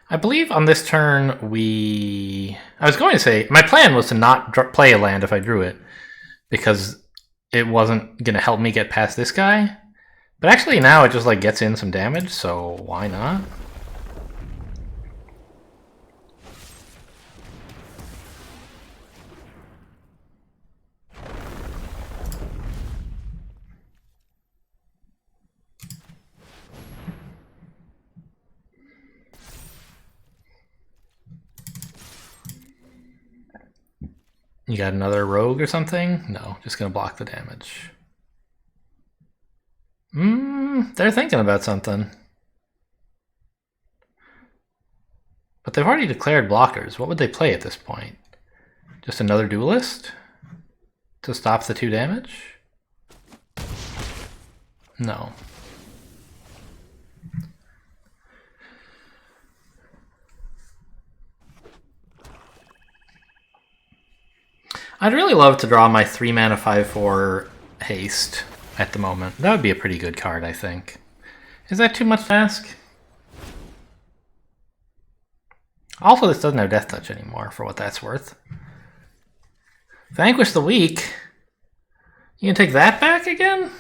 I believe on this turn I was going to say, my plan was to not play a land if I drew it, because it wasn't going to help me get past this guy. But actually now it just like gets in some damage, so why not? You got another rogue or something? No, just gonna block the damage. They're thinking about something. But they've already declared blockers. What would they play at this point? Just another duelist? To stop the 2 damage? No. I'd really love to draw my 3 mana 5/4 haste at the moment. That would be a pretty good card, I think. Is that too much to ask? Also, this doesn't have Death Touch anymore, for what that's worth. Vanquish the Weak? You can take that back again?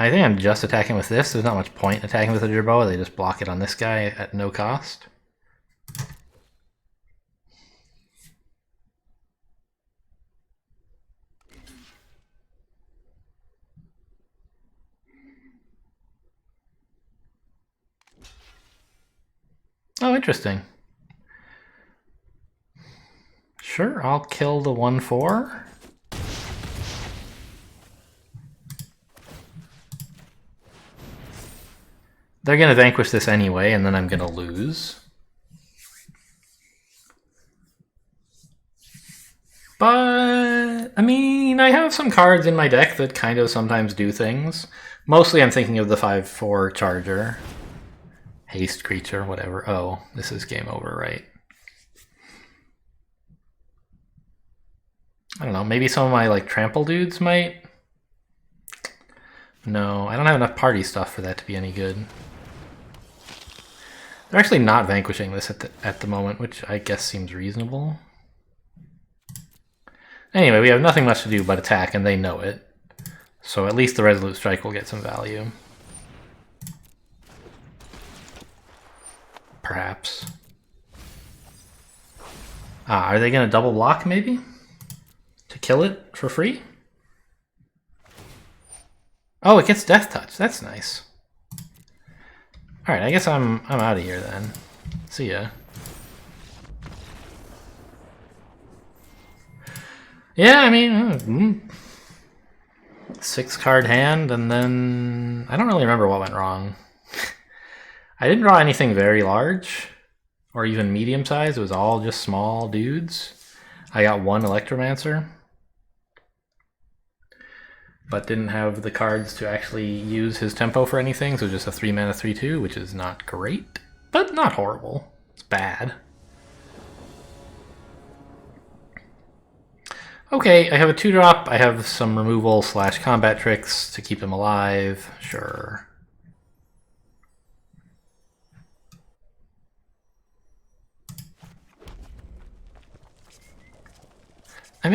I think I'm just attacking with this. There's not much point attacking with a Jerboa. They just block it on this guy at no cost. Oh, interesting. Sure, I'll kill the 1/4. They're going to vanquish this anyway, and then I'm going to lose. But, I mean, I have some cards in my deck that kind of sometimes do things. Mostly I'm thinking of the 5/4 Charger. Haste creature, whatever. Oh, this is game over, right? I don't know, maybe some of my like trample dudes might? No, I don't have enough party stuff for that to be any good. They're actually not vanquishing this at the moment, which I guess seems reasonable. Anyway, we have nothing much to do but attack, and they know it. So at least the Resolute Strike will get some value. Perhaps. Are they going to double block, maybe? To kill it for free? Oh, it gets Death Touch. That's nice. Alright, I guess I'm out of here then. See ya. Yeah, I mean, 6-card hand, and then I don't really remember what went wrong. I didn't draw anything very large, or even medium size. It was all just small dudes. I got 1 Electromancer, but didn't have the cards to actually use his tempo for anything, so just a 3-mana 3/2, which is not great, but not horrible. It's bad. Okay, I have a 2-drop. I have some removal / combat tricks to keep him alive. Sure. I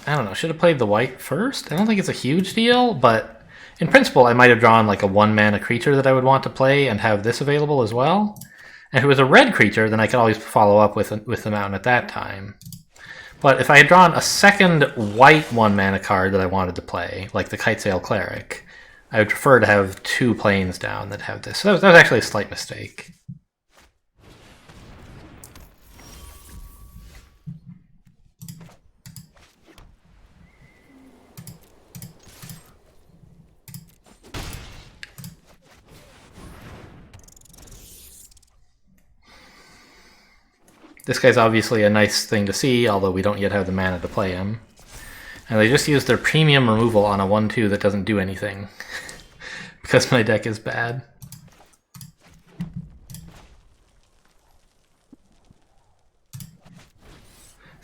don't know, should have played the white first? I don't think it's a huge deal, but in principle I might have drawn like a 1-mana creature that I would want to play and have this available as well. And if it was a red creature, then I could always follow up with the mountain at that time. But if I had drawn a second white 1-mana card that I wanted to play, like the Kitesail Cleric, I would prefer to have 2 planes down that have this. So that was actually a slight mistake. This guy's obviously a nice thing to see, although we don't yet have the mana to play him. And they just used their premium removal on a 1/2 that doesn't do anything. Because my deck is bad.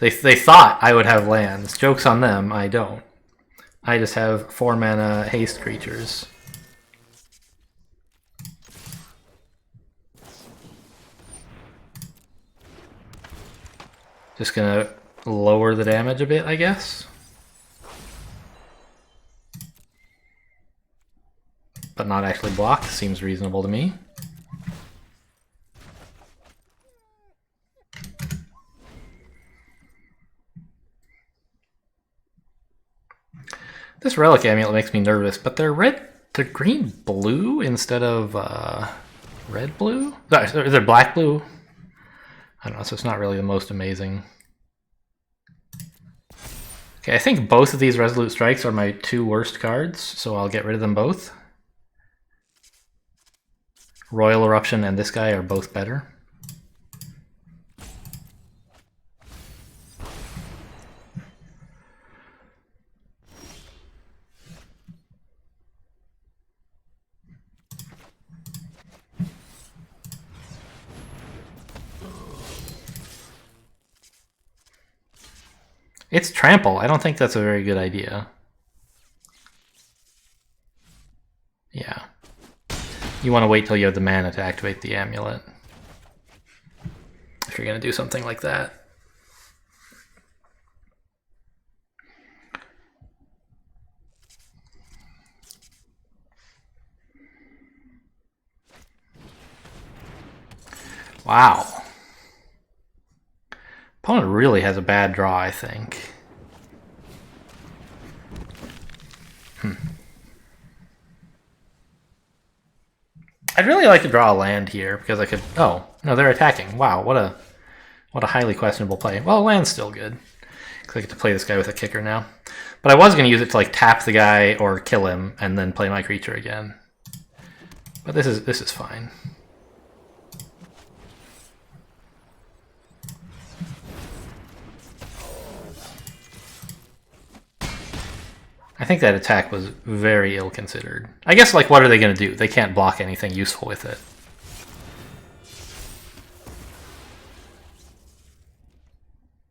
They thought I would have lands. Joke's on them, I don't. I just have 4-mana haste creatures. Just gonna lower the damage a bit, I guess. But not actually block, seems reasonable to me. This Relic Amulet makes me nervous, but they're green-blue instead of red-blue? Sorry, they're black-blue? I don't know, so it's not really the most amazing. Okay, I think both of these Resolute Strikes are my 2 worst cards, so I'll get rid of them both. Royal Eruption and this guy are both better. It's trample. I don't think that's a very good idea. Yeah. You want to wait till you have the mana to activate the amulet. If you're going to do something like that. Wow. Opponent really has a bad draw, I think. I'd really like to draw a land here because I could. Oh no, they're attacking. Wow, what a highly questionable play. Well, land's still good because I get to play this guy with a kicker now. But I was going to use it to like tap the guy or kill him and then play my creature again. But this is fine. I think that attack was very ill-considered. I guess, like, what are they going to do? They can't block anything useful with it.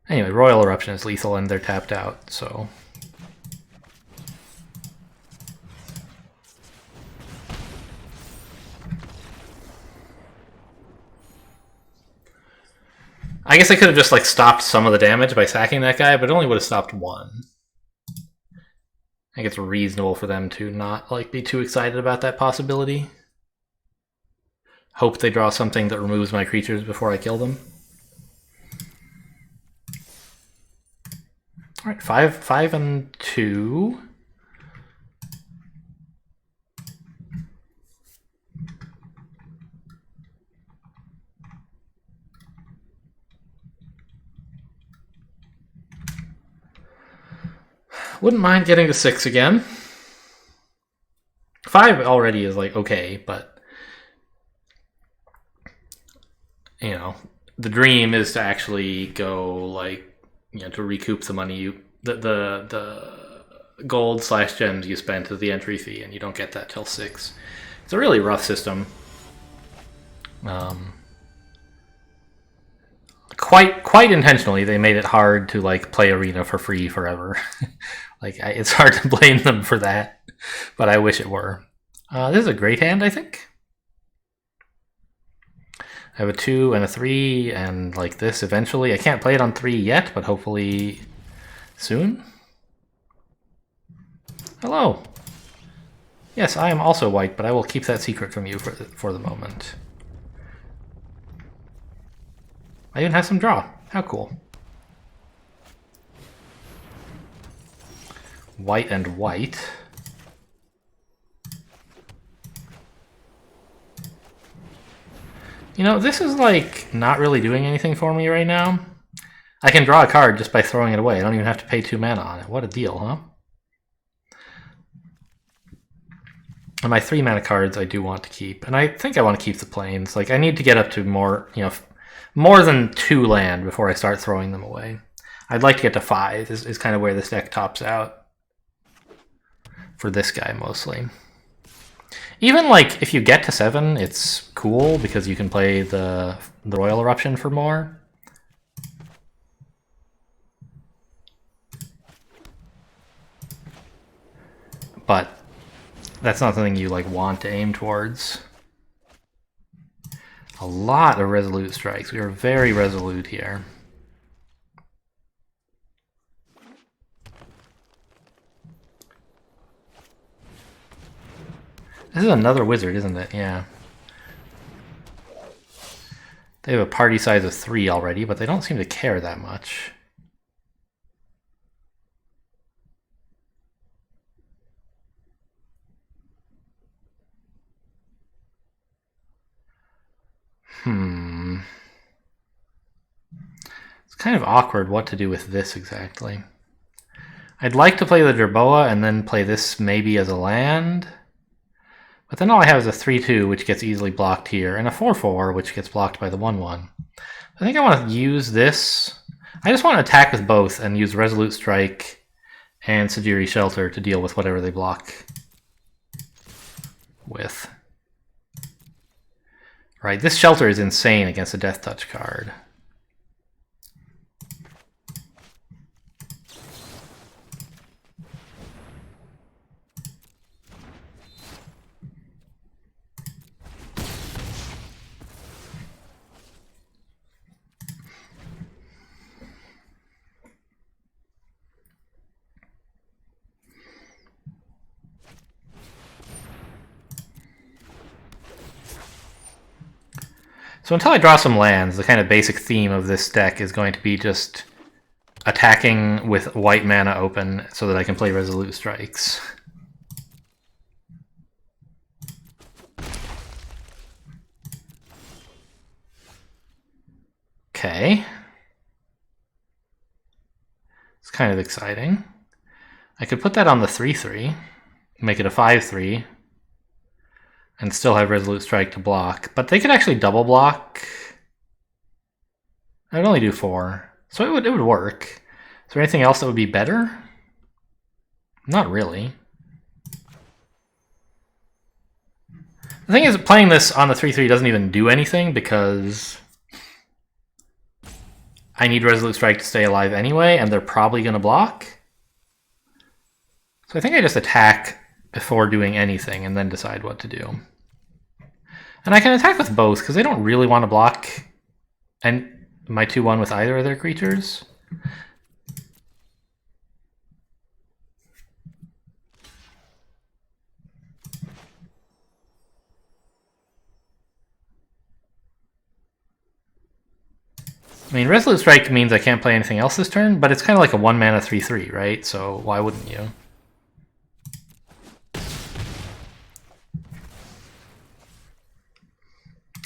Anyway, Royal Eruption is lethal and they're tapped out, so... I guess I could have just like stopped some of the damage by sacking that guy, but it only would have stopped one. I think it's reasonable for them to not like be too excited about that possibility. Hope they draw something that removes my creatures before I kill them. All right, 5 and 2. Wouldn't mind getting to 6 again. 5 already is like okay, but you know, the dream is to actually go like, you know, to recoup the money you the gold / gems you spent as the entry fee, and you don't get that till 6. It's a really rough system. Quite intentionally, they made it hard to like play Arena for free forever. Like it's hard to blame them for that, but I wish it were. This is a great hand, I think. I have a 2 and a 3, and like this eventually. I can't play it on 3 yet, but hopefully soon. Hello. Yes, I am also white, but I will keep that secret from you for the moment. I even have some draw. How cool. White and white. You know, this is like not really doing anything for me right now. I can draw a card just by throwing it away. I don't even have to pay 2 mana on it. What a deal, huh? And my 3 mana cards I do want to keep. And I think I want to keep the plains. Like, I need to get up to more, you know, more than 2 land before I start throwing them away. I'd like to get to 5 is kind of where this deck tops out. For this guy, mostly. Even, like, if you get to 7, it's cool, because you can play the Royal Eruption for more. But that's not something you, like, want to aim towards. A lot of Resolute Strikes. We are very resolute here. This is another wizard, isn't it? Yeah. They have a party size of 3 already, but they don't seem to care that much. It's kind of awkward what to do with this exactly. I'd like to play the Jerboa and then play this maybe as a land. But then all I have is a 3/2, which gets easily blocked here, and a 4/4, which gets blocked by the 1/1. I think I want to use this. I just want to attack with both and use Resolute Strike and Sajiri Shelter to deal with whatever they block with. Right, this Shelter is insane against a Death Touch card. So until I draw some lands, the kind of basic theme of this deck is going to be just attacking with white mana open so that I can play Resolute Strikes. Okay. It's kind of exciting. I could put that on the 3/3, make it a 5/3, and still have Resolute Strike to block. But they could actually double block. I'd only do 4. So it would work. Is there anything else that would be better? Not really. The thing is, playing this on the 3/3 doesn't even do anything because I need Resolute Strike to stay alive anyway, and they're probably going to block. So I think I just attack before doing anything and then decide what to do. And I can attack with both because they don't really want to block. And my 2/1 with either of their creatures. I mean, Resolute Strike means I can't play anything else this turn, but it's kind of like a 1-mana 3/3, right? So why wouldn't you?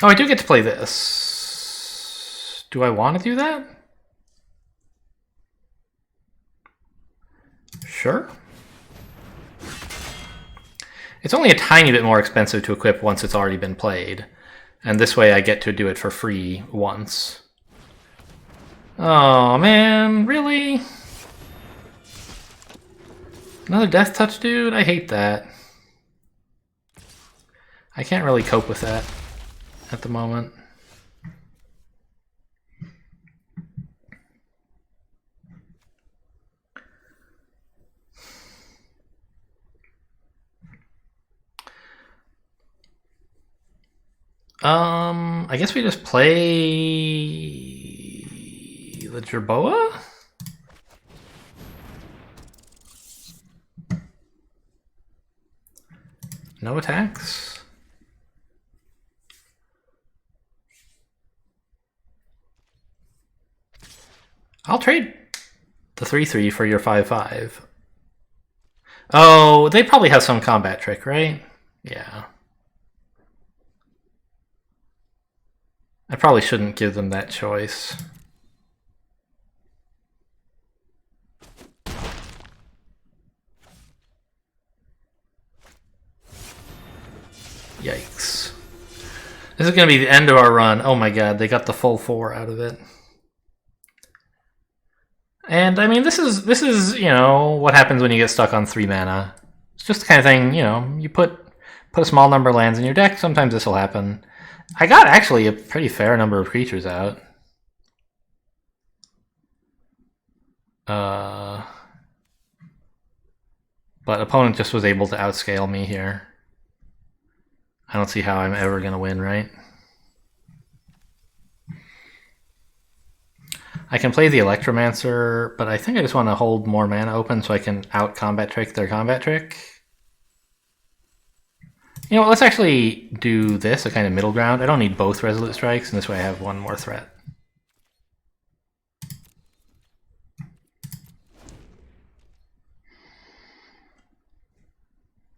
Oh, I do get to play this. Do I want to do that? Sure. It's only a tiny bit more expensive to equip once it's already been played. And this way I get to do it for free once. Oh man, really? Another Death Touch, dude? I hate that. I can't really cope with that at the moment. I guess we just play the Jerboa? No attacks? I'll trade the 3/3 for your 5/5. Oh, they probably have some combat trick, right? Yeah. I probably shouldn't give them that choice. Yikes. This is going to be the end of our run. Oh my god, they got the full 4 out of it. And I mean, this is, you know, what happens when you get stuck on 3 mana. It's just the kind of thing, you know, you put a small number of lands in your deck, sometimes this will happen. I got actually a pretty fair number of creatures out. But opponent just was able to outscale me here. I don't see how I'm ever going to win, right? I can play the Electromancer, but I think I just want to hold more mana open so I can out-combat trick their combat trick. You know, let's actually do this, a kind of middle ground. I don't need both Resolute Strikes, and this way I have one more threat.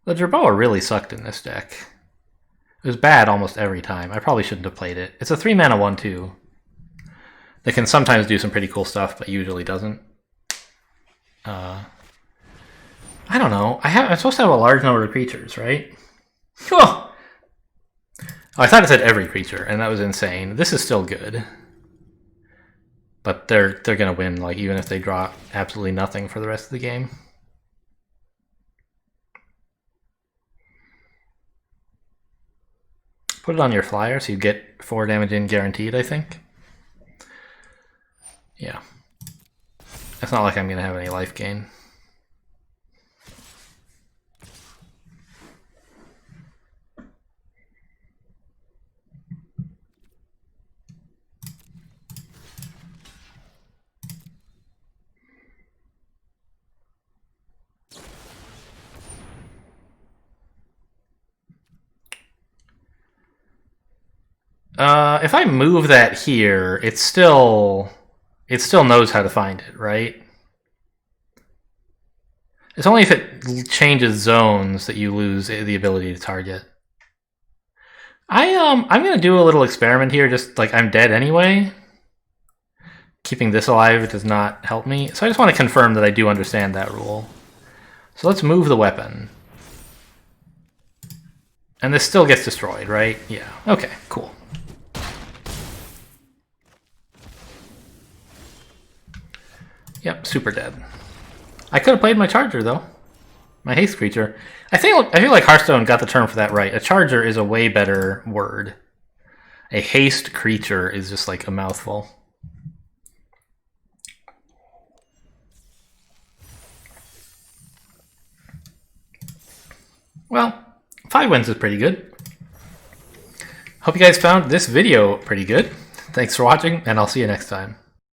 The Jerboa really sucked in this deck. It was bad almost every time. I probably shouldn't have played it. It's a 3-mana 1/2. That can sometimes do some pretty cool stuff, but usually doesn't. I don't know. I'm supposed to have a large number of creatures, right? Oh! I thought it said every creature, and that was insane. This is still good. But they're gonna win, like, even if they draw absolutely nothing for the rest of the game. Put it on your flyer so you get 4 damage in guaranteed, I think. Yeah. It's not like I'm gonna have any life gain. If I move that here, it still knows how to find it, right? It's only if it changes zones that you lose the ability to target. I'm gonna do a little experiment here, just like I'm dead anyway. Keeping this alive does not help me, so I just want to confirm that I do understand that rule. So let's move the weapon. And this still gets destroyed, right? Yeah, okay, cool. Yep, super dead. I could have played my Charger, though. My haste creature. I feel like Hearthstone got the term for that right. A Charger is a way better word. A haste creature is just like a mouthful. Well, 5 wins is pretty good. Hope you guys found this video pretty good. Thanks for watching, and I'll see you next time.